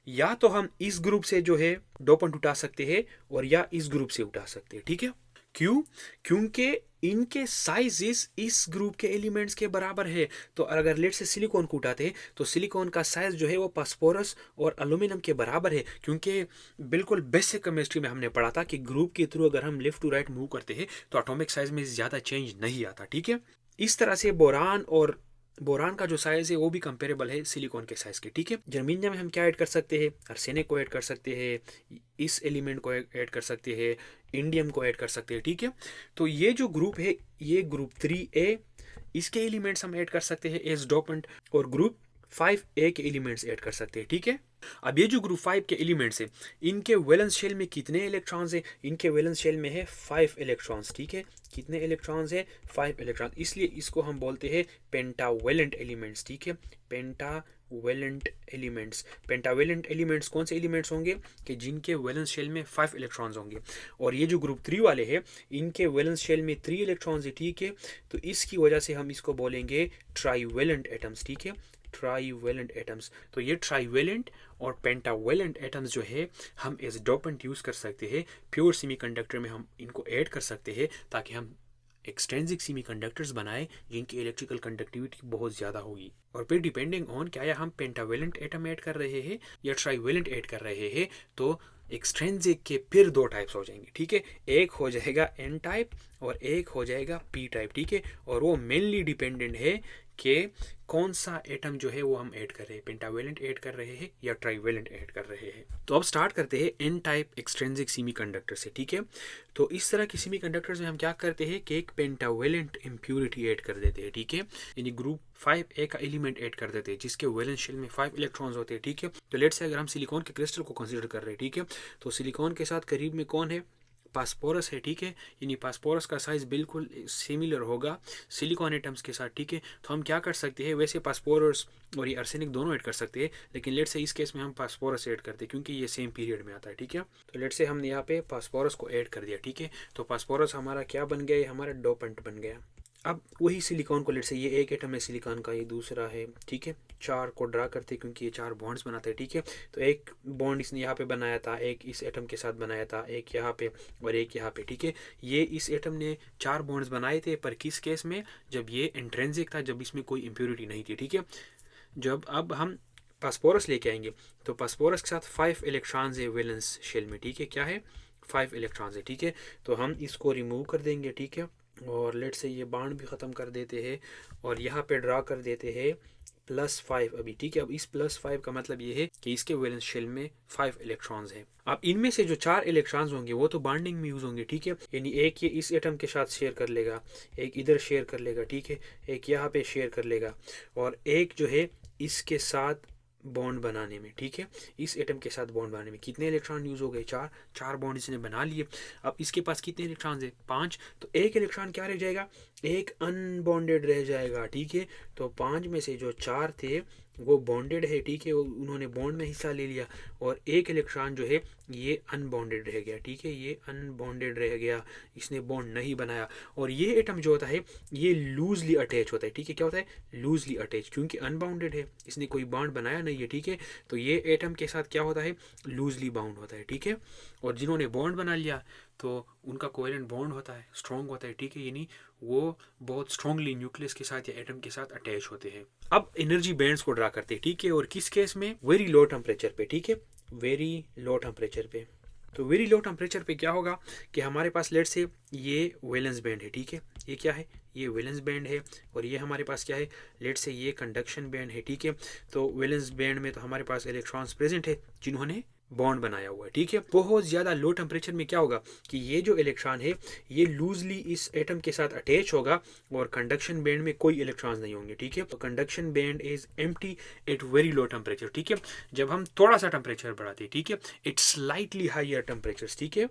Speaker 1: या तो हम इस ग्रुप से जो है डोपेंट उठा सकते हैं और या इस ग्रुप से उठा सकते हैं, ठीक है। क्यों? क्योंकि इनके साइजेस इस ग्रुप के एलिमेंट्स के बराबर है। तो अगर लेट से सिलिकॉन को उठाते हैं तो सिलिकॉन का साइज जो है वो फास्फोरस और एल्यूमिनियम के बराबर है, क्योंकि बिल्कुल बेसिक केमिस्ट्री में हमने पढ़ा था कि ग्रुप के थ्रू अगर हम लेफ्ट टू राइट मूव करते हैं तो एटॉमिक साइज में ज़्यादा चेंज नहीं आता, ठीक है। इस तरह से बोरान का जो साइज है वो भी कंपेरेबल है सिलिकॉन के साइज के, ठीक है। जर्मेनियम में हम क्या ऐड कर सकते हैं? आर्सेनिक को ऐड कर सकते हैं, इस एलिमेंट को ऐड कर सकते हैं, इंडियम को ऐड कर सकते हैं, ठीक है। तो ये जो ग्रुप है ये ग्रुप 3A, इसके एलिमेंट्स हम ऐड कर सकते हैं एज डोपेंट, और ग्रुप 5A के एलिमेंट्स ऐड कर सकते हैं, ठीक है। अब ये जो ग्रुप 5 के एलिमेंट्स है इनके वैलेंस शेल में कितने इलेक्ट्रॉन्स है? इनके वैलेंस शेल में है 5 इलेक्ट्रॉन्स, ठीक है। कितने इलेक्ट्रॉन्स है? 5 इलेक्ट्रॉन, इसलिए इसको हम बोलते हैं पेंटावेलेंट एलिमेंट्स, ठीक है। Pentavalent elements. पेंटावेलेंट एलिमेंट्स कौन से एलिमेंट्स होंगे कि जिनके वैलेंस शेल में 5 इलेक्ट्रॉन्स होंगे। और ये जो ग्रुप 3 वाले हैं इनके वैलेंस शेल में 3 इलेक्ट्रॉन्स है, ठीक है। तो इसकी वजह से हम इसको बोलेंगे ट्राईवेलेंट एटम्स, ठीक है। Trivalent atoms. तो ये ट्राईवेलेंट और पेंटावेलेंट एटम्स जो है हम एज डोपेंट यूज़ कर सकते हैं। प्योर सेमीकंडक्टर में हम इनको ऐड कर सकते हैं ताकि हम एक्सट्रिंसिक सेमीकंडक्टर्स बनाए जिनकी इलेक्ट्रिकल कंडक्टिविटी बहुत ज़्यादा होगी। और फिर डिपेंडिंग ऑन क्या हम पेंटावेलेंट एटम ऐड कर रहे हैं या ट्राईवेलेंट ऐड कर रहे हैं तो एक्सट्रिंसिक के फिर 2 टाइप्स हो जाएंगे, ठीक है। एक हो जाएगा एन टाइप और एक हो जाएगा पी टाइप, ठीक है। और वो मेनली डिपेंडेंट है कि कौन सा एटम जो है वो हम ऐड कर रहे हैं, पेंटावेलेंट ऐड कर रहे हैं या ट्राईवेलेंट ऐड कर रहे हैं। तो अब स्टार्ट करते हैं एन टाइप एक्सट्रिंसिक सेमीकंडक्टर से, ठीक है। तो इस तरह के सेमीकंडक्टर्स में हम क्या करते हैं कि एक पेंटावेलेंट इम्प्यूरिटी ऐड कर देते हैं, ठीक है। यानी ग्रुप 5A का एलिमेंट ऐड कर देते हैं जिसके वैलेंस शेल में 5 इलेक्ट्रॉन्स होते हैं, ठीक है। तो लेट्स से अगर हम सिलिकॉन के क्रिस्टल को कंसीडर कर रहे हैं, ठीक है, तो सिलिकॉन के साथ करीब में कौन है? फास्फोरस है, ठीक है। यानी फास्फोरस का साइज बिल्कुल सिमिलर होगा सिलिकॉन एटम्स के साथ, ठीक है। तो हम क्या कर सकते हैं, वैसे फास्फोरस और ये आर्सेनिक दोनों ऐड कर सकते हैं, लेकिन लेट से इस केस में हम फास्फोरस ऐड करते हैं क्योंकि ये सेम पीरियड में आता है, ठीक है। तो लेट से हमने यहाँ पे फास्फोरस को ऐड कर दिया, ठीक है। तो फास्फोरस हमारा क्या बन गया? ये हमारा डोपेंट बन गया। अब वही सिलिकॉन को लेट से ये एक एटम है सिलिकॉन का, ये दूसरा है, ठीक है। 4 को ड्रा करते हैं क्योंकि ये 4 बॉन्ड्स बनाते हैं, ठीक है। तो एक बॉन्ड इसने यहाँ पे बनाया था, एक इस एटम के साथ बनाया था, एक यहाँ पे और एक यहाँ पे, ठीक है। ये इस एटम ने 4 बॉन्ड्स बनाए थे, पर किस केस में? जब ये इंट्रिंसिक था, जब इसमें कोई इम्प्योरिटी नहीं थी, ठीक है। जब अब हम फास्फोरस लेके आएंगे तो फास्फोरस के साथ 5 इलेक्ट्रॉन्स है वैलेंस शेल में, ठीक है। क्या है? 5 इलेक्ट्रॉन्स है, ठीक है। तो हम इसको रिमूव कर देंगे, ठीक है। और लेट से ये बॉन्ड भी ख़त्म कर देते हैं और यहाँ पे ड्रा कर देते हैं +5 अभी, ठीक है। अब इस +5 का मतलब ये है कि इसके वैलेंस शेल में 5 इलेक्ट्रॉन्स हैं। अब इनमें से जो 4 इलेक्ट्रॉन्स होंगे वो तो बॉन्डिंग में यूज़ होंगे, ठीक है। यानी एक ये इस एटम के साथ शेयर कर लेगा, एक इधर शेयर कर लेगा, ठीक है, एक यहाँ पे शेयर कर लेगा और एक जो है इसके साथ बॉन्ड बनाने में, ठीक है। इस एटम के साथ बॉन्ड बनाने में कितने इलेक्ट्रॉन यूज़ हो गए? 4 बॉन्ड इसने बना लिए। अब इसके पास कितने इलेक्ट्रॉन्स है? 5। तो एक इलेक्ट्रॉन क्या रह जाएगा? एक अनबॉन्डेड रह जाएगा, ठीक है। तो 5 में से जो 4 थे वो बॉन्डेड है, ठीक है, उन्होंने बॉन्ड में हिस्सा ले लिया और एक इलेक्ट्रॉन जो है ये अनबॉन्डेड रह गया, ठीक है। ये अनबॉन्डेड रह गया, इसने बॉन्ड नहीं बनाया। और ये एटम जो होता है ये लूजली अटैच होता है, ठीक है। क्या होता है? लूजली अटैच, क्योंकि अनबाउंडेड है, इसने कोई बॉन्ड बनाया नहीं है, ठीक है। तो ये एटम के साथ क्या होता है? लूजली बाउंड होता है, ठीक है। और जिन्होंने बॉन्ड बना लिया तो उनका कोवेलेंट बॉन्ड होता है, स्ट्रॉन्ग होता है, ठीक है। यानी वो बहुत स्ट्रॉन्गली न्यूक्लियस के साथ या एटम के साथ अटैच होते हैं। अब एनर्जी बैंड्स को ड्रा करते हैं, ठीक है। और किस केस में? वेरी लो टेम्परेचर पे, ठीक है, वेरी लो टेम्परेचर पे। तो वेरी लो टेम्परेचर पे क्या होगा कि हमारे पास लेट से ये वैलेंस बैंड है, ठीक है। ये क्या है? ये वैलेंस बैंड है। और ये हमारे पास क्या है? लेट से ये कंडक्शन बैंड है, ठीक है। तो वैलेंस बैंड में तो हमारे पास इलेक्ट्रॉन्स प्रेजेंट है जिन्होंने बॉन्ड बनाया हुआ है, ठीक है। बहुत ज़्यादा लो टेम्परेचर में क्या होगा कि ये जो इलेक्ट्रॉन है ये लूजली इस एटम के साथ अटैच होगा और कंडक्शन बैंड में कोई इलेक्ट्रॉन्स नहीं होंगे, ठीक है। तो conduction band is empty at very low temperature, ठीक है। जब हम थोड़ा सा टेम्परेचर बढ़ाते हैं, ठीक है, इट्स स्लाइटली हायर टेम्परेचर, ठीक है,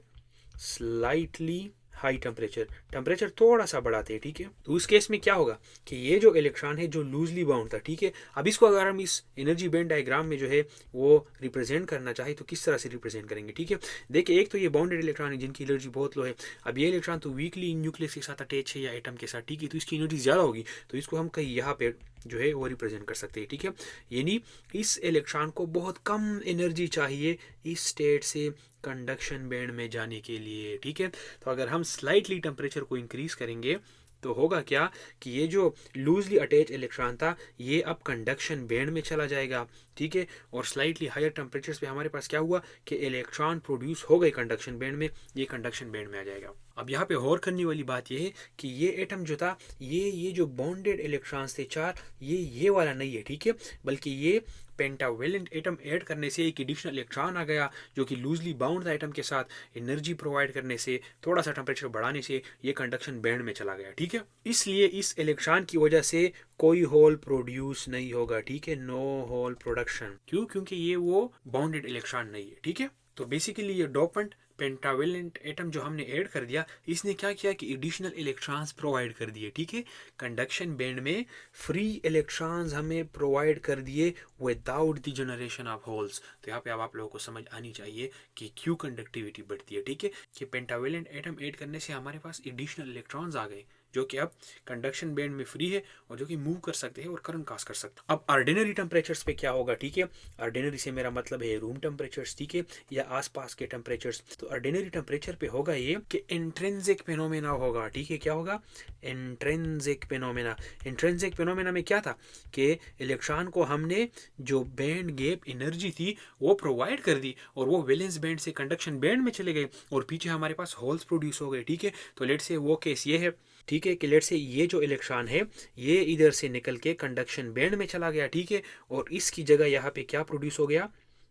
Speaker 1: स्लाइटली हाई टेम्परेचर थोड़ा सा बढ़ाते हैं, ठीक है। तो उस केस में क्या होगा कि ये जो इलेक्ट्रॉन है जो लूजली बाउंड था, ठीक है। अब इसको अगर हम इस एनर्जी बैंड डायग्राम में जो है वो रिप्रेजेंट करना चाहे तो किस तरह से रिप्रेजेंट करेंगे, ठीक है। देखिए एक तो ये बाउंडेड इलेक्ट्रॉन है जिनकी एनर्जी बहुत लो है। अब ये इलेक्ट्रॉन तो वीकली न्यूक्लियस के साथ अटैच है या एटम के साथ, ठीक है, तो इसकी एनर्जी ज़्यादा होगी। तो इसको हम कहीं यहाँ पे जो है वो रिप्रेजेंट कर सकते हैं, ठीक है। यानी इस इलेक्ट्रॉन को बहुत कम एनर्जी चाहिए इस स्टेट से कंडक्शन बैंड में जाने के लिए, ठीक है। तो अगर हम स्लाइटली टेम्परेचर को इंक्रीज करेंगे तो होगा क्या कि ये जो लूजली अटैच इलेक्ट्रॉन था ये अब कंडक्शन बैंड में चला जाएगा, ठीक है। और स्लाइटली हायर टेम्परेचर्स पे हमारे पास क्या हुआ कि इलेक्ट्रॉन प्रोड्यूस हो गए कंडक्शन बैंड में, ये कंडक्शन बैंड में आ जाएगा। अब यहाँ पे गौर करने वाली बात ये है कि ये एटम जो था ये जो बॉन्डेड इलेक्ट्रॉन्स थे चार, ये वाला नहीं है, ठीक है, बल्कि ये पेंटावेलेंट एटम ऐड करने से एक एडिशनल इलेक्ट्रॉन आ गया जो कि लूजली बाउंड था एटम के साथ। एनर्जी प्रोवाइड करने से, थोड़ा सा टेम्परेचर बढ़ाने से ये कंडक्शन बैंड में चला गया, ठीक है। इसलिए इस इलेक्ट्रॉन की वजह से कोई होल प्रोड्यूस नहीं होगा, ठीक है, नो होल प्रोडक्शन। क्यों? क्योंकि ये वो बाउंडेड इलेक्ट्रॉन नहीं है, ठीक है। तो बेसिकली ये डोपेंट पेंटावेलेंट एटम जो हमने ऐड कर दिया, इसने क्या किया कि एडिशनल इलेक्ट्रॉन्स प्रोवाइड कर दिए, ठीक है। कंडक्शन बैंड में फ्री इलेक्ट्रॉन्स हमें प्रोवाइड कर दिए without the generation of holes. तो यहाँ पे अब आप लोगों को समझ आनी चाहिए कि क्यों कंडक्टिविटी बढ़ती है, ठीक है। कि पेंटावेलेंट एटम ऐड करने से हमारे पास एडिशनल इलेक्ट्रॉन्स आ गए जो कि अब कंडक्शन बैंड में फ्री है और जो कि मूव कर सकते हैं और करंट कास्ट कर सकते हैं। अब ऑर्डिनरी टेम्परेचर्स पे क्या होगा, ठीक है। ऑर्डिनरी से मेरा मतलब है रूम टेम्परेचर्स, ठीक है, या आसपास के टेम्परेचर्स। तो ऑर्डिनरी टेम्परेचर पे होगा ये कि इंट्रिंसिक फेनोमेना होगा, ठीक है। क्या होगा? Intrinsic phenomena. इंट्रिंसिक फेनोमेना में क्या था कि इलेक्ट्रॉन को हमने जो बैंड गैप एनर्जी थी वो प्रोवाइड कर दी और वो वैलेंस बैंड से कंडक्शन बैंड में चले गए और पीछे हमारे पास होल्स प्रोड्यूस हो गए, ठीक है। तो लेट से वो केस ये है, ठीक है, कि लेट से ये जो इलेक्ट्रॉन है ये इधर से निकल के कंडक्शन बैंड में चला गया, ठीक है, और इसकी जगह यहाँ पे क्या प्रोड्यूस हो गया?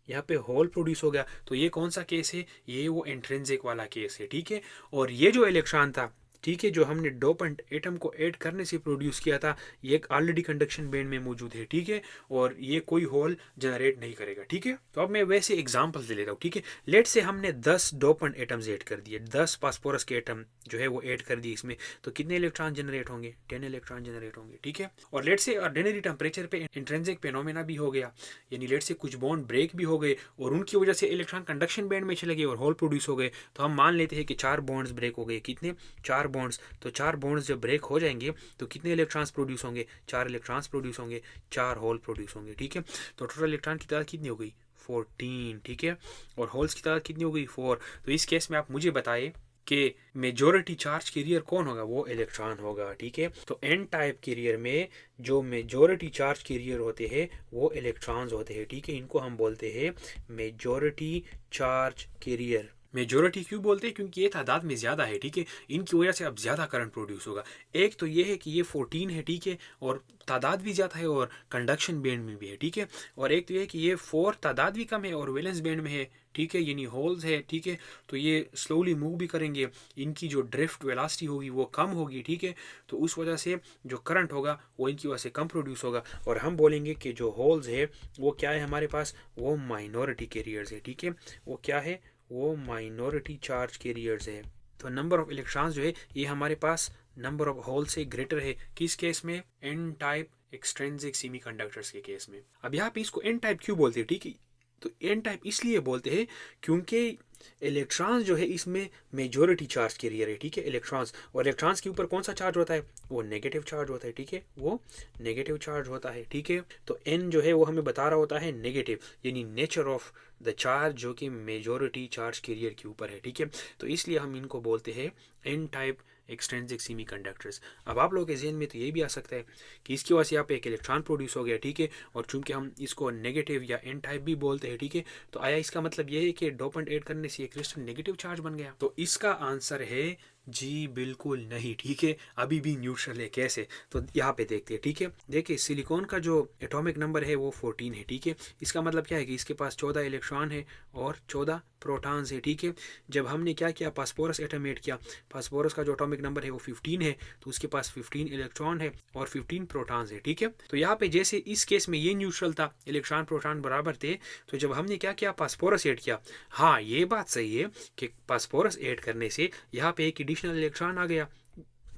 Speaker 1: यहाँ पे होल प्रोड्यूस हो गया। तो ये कौन सा केस है? ये वो इंट्रिंसिक वाला केस है, ठीक है। और ये जो इलेक्ट्रॉन था, ठीक है, जो हमने डोपेंट एटम को ऐड करने से प्रोड्यूस किया था, ये ऑलरेडी कंडक्शन बैंड में मौजूद है, ठीक है, और ये कोई होल जनरेट नहीं करेगा, ठीक है। तो अब मैं वैसे एग्जांपल दे लेता हूँ, ठीक है। लेट से हमने 10 डोपेंट एटम्स ऐड कर दिए, 10 फास्फोरस के एटम जो है वो ऐड कर दिए इसमें, तो कितने इलेक्ट्रॉन जनरेट होंगे? 10 इलेक्ट्रॉन जनरेट होंगे, ठीक है। और लेट से ऑर्डिनरी टेम्परेचर पे इंट्रिंसिक फेनोमेना भी हो गया, यानी लेट से कुछ बॉन्ड ब्रेक भी हो गए और उनकी वजह से इलेक्ट्रॉन कंडक्शन बैंड में चले गए और होल प्रोड्यूस हो गए। तो हम मान लेते हैं कि 4 बॉन्ड्स ब्रेक हो गए। कितने? 4 बॉन्ड्स। तो 4 बॉन्ड्स जब ब्रेक हो जाएंगे तो कितने इलेक्ट्रॉन्स प्रोड्यूस होंगे? 4 इलेक्ट्रॉन्स प्रोड्यूस होंगे, 4 होल प्रोड्यूस होंगे, ठीक है। तो टोटल इलेक्ट्रॉन की तादाद कितनी हो गई? 14, ठीक है। और होल्स की तादाद कितनी हो गई? 4। तो इस केस में आप मुझे बताइए कि मेजॉरिटी चार्ज कैरियर कौन होगा? वो इलेक्ट्रॉन होगा, ठीक है। तो एन टाइप कैरियर में जो मेजॉरिटी चार्ज कैरियर होते हैं वो इलेक्ट्रॉन्स होते हैं, ठीक है। इनको हम बोलते हैं मेजॉरिटी चार्ज कैरियर। मेजोरिटी क्यों बोलते हैं? क्योंकि ये तादाद में ज़्यादा है, ठीक है, इनकी वजह से अब ज़्यादा करंट प्रोड्यूस होगा। एक तो ये है कि ये 14 है, ठीक है, और तादाद भी ज़्यादा है और कंडक्शन बैंड में भी है, ठीक है। और एक तो ये कि ये 4 तादाद भी कम है और वैलेंस बैंड में है, ठीक है, यानी होल्स है, ठीक है। तो ये स्लोली मूव भी करेंगे, इनकी जो ड्रिफ्ट वेलोसिटी होगी वो कम होगी, ठीक है। तो उस वजह से जो करंट होगा वो इनकी वजह से कम प्रोड्यूस होगा। और हम बोलेंगे कि जो होल्स है वो क्या है हमारे पास? वो माइनॉरिटी कैरियर्स है, ठीक है। वो क्या है? वो माइनॉरिटी चार्ज कैरियर्स है। तो नंबर ऑफ इलेक्ट्रॉन्स जो है ये हमारे पास नंबर ऑफ होल से ग्रेटर है। किस केस में? एन टाइप एक्सट्रिंसिक सेमीकंडक्टर्स के केस में। अब यहाँ पे इसको एन टाइप क्यों बोलते हैं, ठीक है? तो एन टाइप इसलिए बोलते हैं क्योंकि इलेक्ट्रॉन्स जो है इसमें मेजॉरिटी चार्ज कैरियर है, ठीक है, इलेक्ट्रॉन्स। और इलेक्ट्रॉन्स के ऊपर कौन सा चार्ज होता है? वो नेगेटिव चार्ज होता है, ठीक है, वो नेगेटिव चार्ज होता है, ठीक है। तो एन जो है वो हमें बता रहा होता है नेगेटिव, यानी नेचर ऑफ द चार्ज जो कि मेजॉरिटी चार्ज कैरियर के ऊपर है, ठीक है। तो इसलिए हम इनको बोलते हैं एन टाइप एक्सट्रिंसिक सेमीकंडक्टर्स। अब आप लोगों के जहन में तो ये भी आ सकता है कि इसकी वजह से यहाँ पे एक इलेक्ट्रॉन प्रोड्यूस हो गया, ठीक है, और चूंकि हम इसको नेगेटिव या एन टाइप भी बोलते हैं, ठीक है, तो आया इसका मतलब ये है कि डोपेंट ऐड करने से ये क्रिस्टल नेगेटिव चार्ज बन गया? तो इसका आंसर है जी बिल्कुल नहीं, ठीक है, अभी भी न्यूट्रल है। कैसे? तो यहाँ पे देखते हैं, ठीक है। देखिए सिलिकॉन का जो एटॉमिक नंबर है वो 14 है, ठीक है। इसका मतलब क्या है कि इसके पास 14 इलेक्ट्रॉन है और 14 प्रोटॉन्स है, ठीक है। जब हमने क्या किया, फास्फोरस एटम ऐड किया, फास्फोरस का जो एटॉमिक नंबर है वो 15 है, तो उसके पास 15 इलेक्ट्रॉन है और 15 प्रोटॉन्स है, ठीक है। तो यहाँ पे जैसे इस केस में ये न्यूट्रल था, इलेक्ट्रॉन प्रोटॉन बराबर थे, तो जब हमने क्या किया, फास्फोरस ऐड किया, हाँ ये बात सही है कि फास्फोरस ऐड करने से यहाँ पे एक एडिशनल इलेक्ट्रॉन आ गया,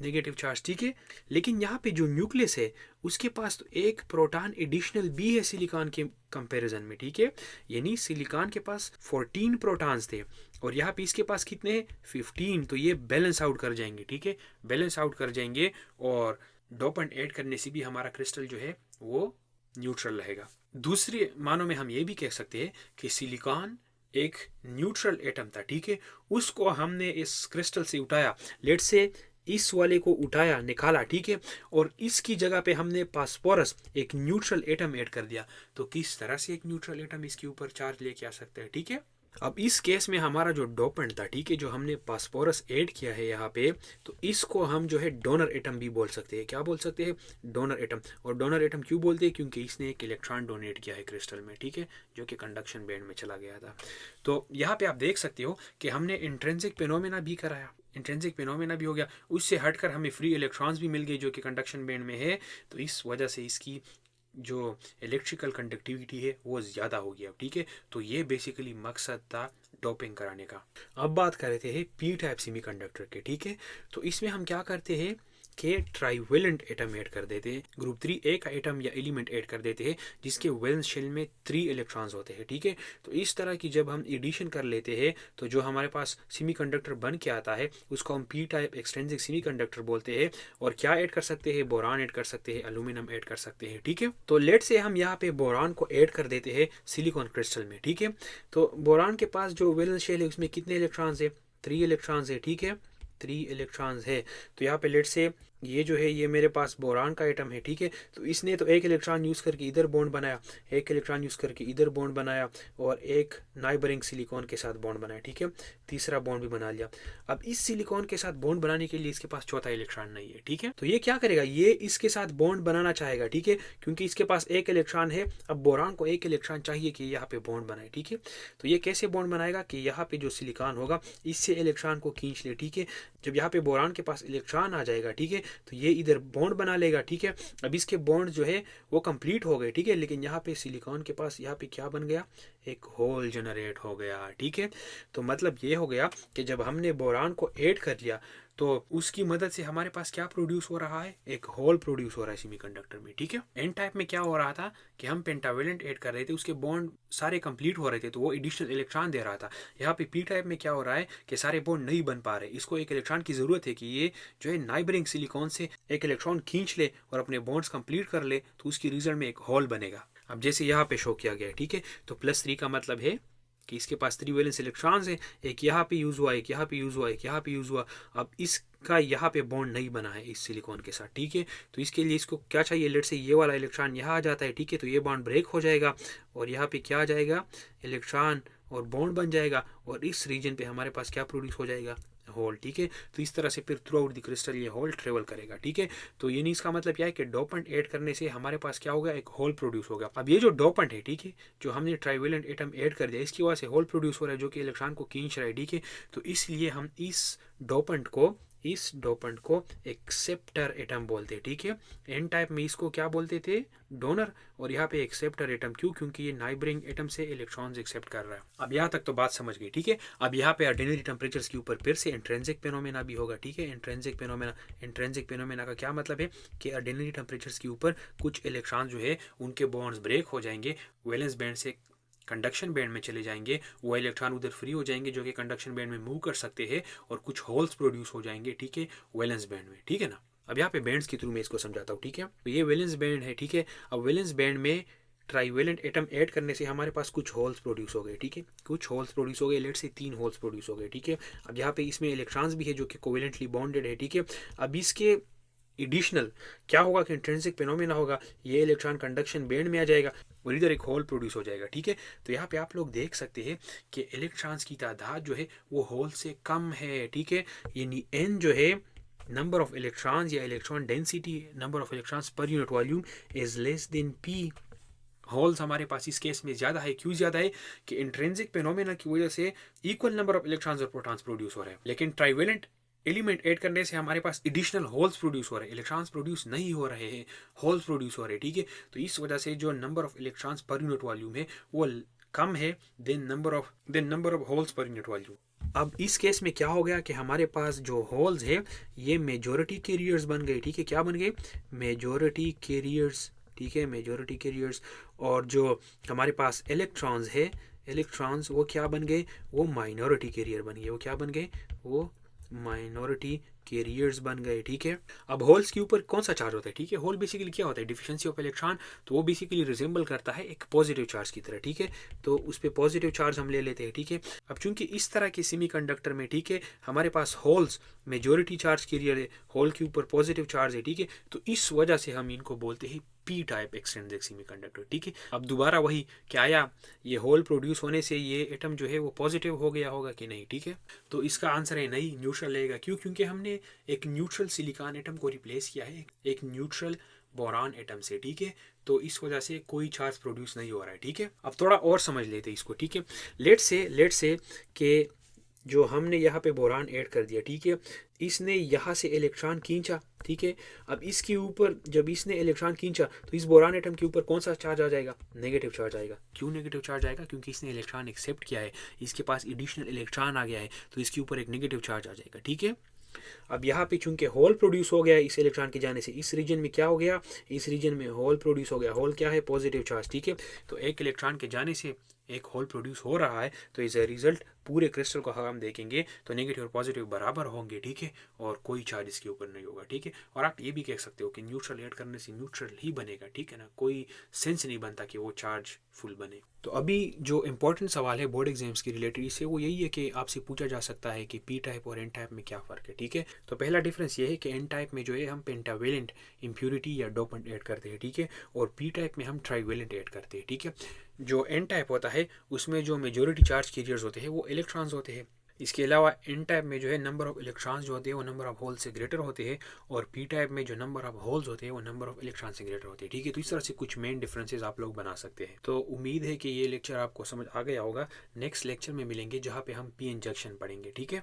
Speaker 1: नेगेटिव चार्ज, ठीक है। लेकिन यहाँ पे जो न्यूक्लियस है उसके पास तो एक प्रोटॉन एडिशनल भी है सिलिकॉन के कंपैरिजन में, ठीक है। यानी सिलिकॉन के पास 14 प्रोटॉन्स थे और यहाँ पे इसके पास कितने हैं? 15। तो ये बैलेंस आउट कर जाएंगे, ठीक है, बैलेंस आउट कर जाएंगे और डोपेंट ऐड करने से भी हमारा क्रिस्टल जो है वो न्यूट्रल रहेगा। दूसरे मानों में हम ये भी कह सकते हैं कि सिलिकॉन एक न्यूट्रल एटम था, ठीक है, उसको हमने इस क्रिस्टल से उठाया, लेट से इस वाले को उठाया, निकाला, ठीक है, और इसकी जगह पे हमने फास्फोरस एक न्यूट्रल एटम ऐड कर दिया। तो किस तरह से एक न्यूट्रल एटम इसके ऊपर चार्ज लेके आ सकता है, ठीक है। अब इस केस में हमारा जो डोपेंट था, ठीक है, जो हमने फास्फोरस ऐड किया है यहाँ पे, तो इसको हम जो है डोनर एटम भी बोल सकते हैं। क्या बोल सकते हैं? Donor atom. और डोनर एटम क्यों बोलते हैं? क्योंकि इसने एक इलेक्ट्रॉन डोनेट किया है क्रिस्टल में, ठीक है, जो कि कंडक्शन बैंड में चला गया था। तो यहाँ पे आप देख सकते हो कि हमने इंट्रिंसिक फिनोमेना भी कराया, इंट्रिंसिक फिनोमेना भी हो गया, उससे हटकर हमें फ्री इलेक्ट्रॉन्स भी मिल गए जो कि कंडक्शन बैंड में है। तो इस वजह से इसकी जो इलेक्ट्रिकल कंडक्टिविटी है वो ज़्यादा हो गया, ठीक है। तो ये बेसिकली मकसद था डोपिंग कराने का। अब बात कर रहे थे पी टाइप सेमीकंडक्टर के, ठीक है। तो इसमें हम क्या करते हैं कि ट्राईवेलेंट एटम ऐड कर देते हैं, ग्रुप 3A का एटम या एलिमेंट ऐड कर देते हैं जिसके वैलेंस शेल में 3 इलेक्ट्रॉन्स होते हैं, ठीक है। तो इस तरह की जब हम एडिशन कर लेते हैं तो जो हमारे पास सेमीकंडक्टर बन के आता है उसको हम पी टाइप एक्सट्रिंसिक सेमीकंडक्टर बोलते हैं। और क्या ऐड कर सकते हैं? बोरान ऐड कर सकते हैं, एल्यूमिनियम ऐड कर सकते हैं, ठीक है। तो लेट से हम यहाँ पे बोरान को ऐड कर देते हैं सिलिकॉन क्रिस्टल में, ठीक है। तो बोरान के पास जो वैलेंस शेल है उसमें कितने इलेक्ट्रॉन्स है? 3 इलेक्ट्रॉन्स है, ठीक है, 3 इलेक्ट्रॉन्स है। तो यहाँ पे लेट से ये जो है ये मेरे पास बोरान का आइटम है, ठीक है। तो इसने तो एक इलेक्ट्रॉन यूज़ करके इधर बॉन्ड बनाया, एक इलेक्ट्रॉन यूज़ करके इधर बॉन्ड बनाया, और एक नाइबरिंग सिलिकॉन के साथ बॉन्ड बनाया, ठीक है, तीसरा बॉन्ड भी बना लिया। अब इस सिलिकॉन के साथ बॉन्ड बनाने के लिए इसके पास चौथा इलेक्ट्रॉन नहीं है, ठीक है। तो ये क्या करेगा? ये इसके साथ बॉन्ड बनाना चाहेगा, ठीक है, क्योंकि इसके पास एक इलेक्ट्रॉन है। अब बोरान को एक इलेक्ट्रॉन चाहिए कि यहाँ पे बॉन्ड बनाए, ठीक है। तो ये कैसे बॉन्ड बनाएगा कि यहाँ पे जो सिलिकॉन होगा इससे इलेक्ट्रॉन को खींच ले, ठीक है। जब यहाँ पे बोरान के पास इलेक्ट्रॉन आ जाएगा, ठीक है, तो ये इधर बॉन्ड बना लेगा, ठीक है। अब इसके बॉन्ड जो है वो कंप्लीट हो गए, ठीक है, लेकिन यहाँ पे सिलिकॉन के पास यहाँ पे क्या बन गया? एक होल जनरेट हो गया, ठीक है। तो मतलब ये हो गया कि जब हमने बोरान को ऐड कर लिया तो उसकी मदद से हमारे पास क्या प्रोड्यूस हो रहा है? एक होल प्रोड्यूस हो रहा है सेमीकंडक्टर में, ठीक है। एन टाइप में क्या हो रहा था कि हम पेंटावेलेंट ऐड कर रहे थे, उसके बॉन्ड सारे कंप्लीट हो रहे थे तो वो एडिशनल इलेक्ट्रॉन दे रहा था। यहाँ पे पी टाइप में क्या हो रहा है कि सारे बॉन्ड नहीं बन पा रहे, इसको एक इलेक्ट्रॉन की जरूरत है कि ये जो है नाइबरिंग सिलिकॉन से एक इलेक्ट्रॉन खींच ले और अपने बॉन्ड्स कंप्लीट कर ले, तो उसकी रिजल्ट में एक होल बनेगा। अब जैसे यहाँ पे शो किया गया, ठीक है, तो +3 का मतलब है कि इसके पास 3 वैलेंस इलेक्ट्रॉन्स हैं, एक यहाँ पे यूज़ हुआ, एक यहाँ पे यूज़ हुआ, एक यहाँ पे यूज़ हुआ। अब इसका यहाँ पे बॉन्ड नहीं बना है इस सिलिकॉन के साथ, ठीक है। तो इसके लिए इसको क्या चाहिए? लेट से ये वाला इलेक्ट्रॉन यहाँ आ जाता है, ठीक है, तो ये बॉन्ड ब्रेक हो जाएगा और यहाँ पे क्या आ जाएगा? इलेक्ट्रॉन और बॉन्ड बन जाएगा, और इस रीजन पे हमारे पास क्या प्रोड्यूस हो जाएगा? होल, ठीक है। तो इस तरह से फिर थ्रू आउट द क्रिस्टल ये होल ट्रेवल करेगा, ठीक है। तो ये नहीं, इसका मतलब क्या है कि डोपेंट ऐड करने से हमारे पास क्या होगा? एक होल प्रोड्यूस होगा। अब ये जो डोपेंट है, ठीक है, जो हमने ट्राईवेलेंट एटम ऐड कर दिया इसकी वजह से होल प्रोड्यूस हो रहा है जो कि इलेक्ट्रॉन को खींच रहा है, ठीक है। तो इसलिए हम इस डोपेंट को एक्सेप्टर एटम बोलते हैं, ठीक है। एन टाइप में इसको क्या बोलते थे? डोनर। और यहाँ पे एक्सेप्टर एटम क्यों? क्योंकि ये नाइबरिंग एटम से इलेक्ट्रॉन्स एक्सेप्ट कर रहा है। अब यहाँ तक तो बात समझ गई, ठीक है। अब यहाँ पे ऑर्डिनरी टेम्परेचर्स के ऊपर फिर से इंट्रिंसिक फिनोमेना भी होगा, ठीक है। इंट्रिंसिक फिनोमेना का क्या मतलब है कि ऑर्डिनरी टेम्परेचर्स के ऊपर कुछ इलेक्ट्रॉन जो है उनके बॉन्ड्स ब्रेक हो जाएंगे, वैलेंस बैंड से कंडक्शन बैंड में चले जाएंगे, वो इलेक्ट्रॉन उधर फ्री हो जाएंगे जो कि कंडक्शन बैंड में मूव कर सकते हैं, और कुछ होल्स प्रोड्यूस हो जाएंगे, ठीक है, वैलेंस बैंड में, ठीक है ना। अब यहाँ पे बैंड्स के थ्रू मैं इसको समझाता हूँ, ठीक है। तो ये वैलेंस बैंड है, ठीक है। अब वैलेंस बैंड में ट्राईवेलेंट एटम ऐड करने से हमारे पास कुछ होल्स प्रोड्यूस हो गए, ठीक है, कुछ होल्स प्रोड्यूस हो गए, लेट से 3 होल्स प्रोड्यूस हो गए, ठीक है। अब यहाँ पे इसमें इलेक्ट्रॉन्स भी है जो कि कोवेलेंटली बॉन्डेड है, ठीक है। अब इसके एडिशनल क्या होगा कि इंट्रिंसिक फिनोमेना होगा, ये इलेक्ट्रॉन कंडक्शन बैंड में आ जाएगा और इधर एक होल प्रोड्यूस हो जाएगा, ठीक है। तो यहाँ पे आप लोग देख सकते हैं कि इलेक्ट्रॉन्स की तादाद जो है वो होल से कम है, ठीक है। यानी n जो है नंबर ऑफ इलेक्ट्रॉन्स या electron density, number of electrons per unit volume is less than p। Holes हमारे पास इस केस में ज़्यादा है। क्यों ज़्यादा है? कि इंट्रिंसिक फिनोमेना की वजह से इक्वल नंबर ऑफ इलेक्ट्रॉन्स और प्रोटॉन्स प्रोड्यूस हो रहे हैं, लेकिन ट्राईवेलेंट एलिमेंट ऐड करने से हमारे पास एडिशनल होल्स प्रोड्यूस हो रहे हैं, इलेक्ट्रॉन्स प्रोड्यूस नहीं हो रहे हैं, होल्स प्रोड्यूस हो रहे हैं, ठीक है। तो इस वजह से जो number of electrons per unit volume है वो कम है than number of holes per unit volume. अब इस केस में क्या हो गया कि हमारे पास जो होल्स है ये मेजॉरिटी कैरियर्स बन गए, ठीक है। क्या बन गए? मेजॉरिटी कैरियर्स, ठीक है, मेजॉरिटी कैरियर्स। और जो हमारे पास इलेक्ट्रॉन्स है, इलेक्ट्रॉन्स वो क्या बन गए? वो माइनॉरिटी कैरियर बन गए। वो क्या बन गए? वो माइनॉरिटी कैरियर्स बन गए, ठीक है। अब होल्स के ऊपर कौन सा चार्ज होता है, ठीक है। होल बेसिकली क्या होता है, डिफिशिएंसी ऑफ इलेक्ट्रॉन, तो वो बेसिकली रिजेंबल करता है एक पॉजिटिव चार्ज की तरह, ठीक है। तो उस पर पॉजिटिव चार्ज हम ले लेते हैं, ठीक है। अब चूंकि इस तरह के सेमीकंडक्टर में, ठीक है, हमारे पास होल्स मेजोरिटी चार्ज कैरियर है, होल के ऊपर पॉजिटिव चार्ज है, ठीक है। तो इस वजह से हम इनको बोलते हैं पी टाइप एक्सट्रिंसिक सेमीकंडक्टर, ठीक है। अब दोबारा वही क्या आया, ये होल प्रोड्यूस होने से ये एटम जो है वो पॉजिटिव हो गया होगा कि नहीं, ठीक है। तो इसका आंसर है नहीं, न्यूट्रल रहेगा। क्यों? क्योंकि हमने एक न्यूट्रल सिलिकॉन एटम को रिप्लेस किया है एक न्यूट्रल बोरान एटम से, ठीक है। तो इस वजह से कोई चार्ज प्रोड्यूस नहीं हो रहा है, ठीक है। अब थोड़ा और समझ लेते हैं इसको, ठीक है। लेट से कि जो हमने यहाँ पे बोरान ऐड कर दिया, ठीक है, इसने यहाँ से इलेक्ट्रॉन खींचा, ठीक है। अब इसके ऊपर जब इसने इलेक्ट्रॉन खींचा तो इस बोरान एटम के ऊपर कौन सा चार्ज आ जाएगा, नेगेटिव चार्ज आएगा। क्यों नेगेटिव चार्ज आएगा? क्योंकि इसने इलेक्ट्रॉन एक्सेप्ट किया है, इसके पास एडिशनल इलेक्ट्रॉन आ गया है, तो इसके ऊपर एक नेगेटिव चार्ज आ जाएगा, ठीक है। अब यहाँ पे चूंकि होल प्रोड्यूस हो गया इस इलेक्ट्रॉन के जाने से, इस रीजन में क्या हो गया, इस रीजन में होल प्रोड्यूस हो गया। होल क्या है, पॉजिटिव चार्ज, ठीक है। तो एक इलेक्ट्रॉन के जाने से एक होल प्रोड्यूस हो रहा है, तो इज अ रिजल्ट पूरे क्रिस्टल को हम देखेंगे तो नेगेटिव और पॉजिटिव बराबर होंगे, ठीक है, और कोई चार्ज इसके ऊपर नहीं होगा, ठीक है। और आप ये भी कह सकते हो कि न्यूट्रल ऐड करने से न्यूट्रल ही बनेगा, ठीक है ना, कोई सेंस नहीं बनता कि वो चार्ज फुल बने। तो अभी जो इंपॉर्टेंट सवाल है बोर्ड एग्जाम्स की रिलेटेड इससे वो यही है कि आपसे पूछा जा सकता है कि पी टाइप और एन टाइप में क्या फ़र्क है, ठीक है। तो पहला डिफरेंस ये है कि एन टाइप में जो है हम पेंटावेलेंट इम्प्यूरिटी या डोपेंट ऐड करते हैं, ठीक है, और पी टाइप में हम ट्राइवेलेंट ऐड करते हैं, ठीक है। जो एन टाइप होता है उसमें जो मेजोरिटी चार्ज कैरियर्स होते हैं वो इलेक्ट्रॉन्स होते हैं। इसके अलावा एन टाइप में जो है नंबर ऑफ इलेक्ट्रॉन्स जो होते हैं वो नंबर ऑफ होल से ग्रेटर होते हैं, और पी टाइप में जो नंबर ऑफ होल्स होते हैं वो नंबर ऑफ इलेक्ट्रॉन से ग्रेटर होते हैं, ठीक है। तो इस तरह से कुछ मेन डिफरेंसेस आप लोग बना सकते हैं। तो उम्मीद है कि ये लेक्चर आपको समझ आ गया होगा। नेक्स्ट लेक्चर में मिलेंगे जहाँ पे हम पी इंजेक्शन पढ़ेंगे, ठीक है।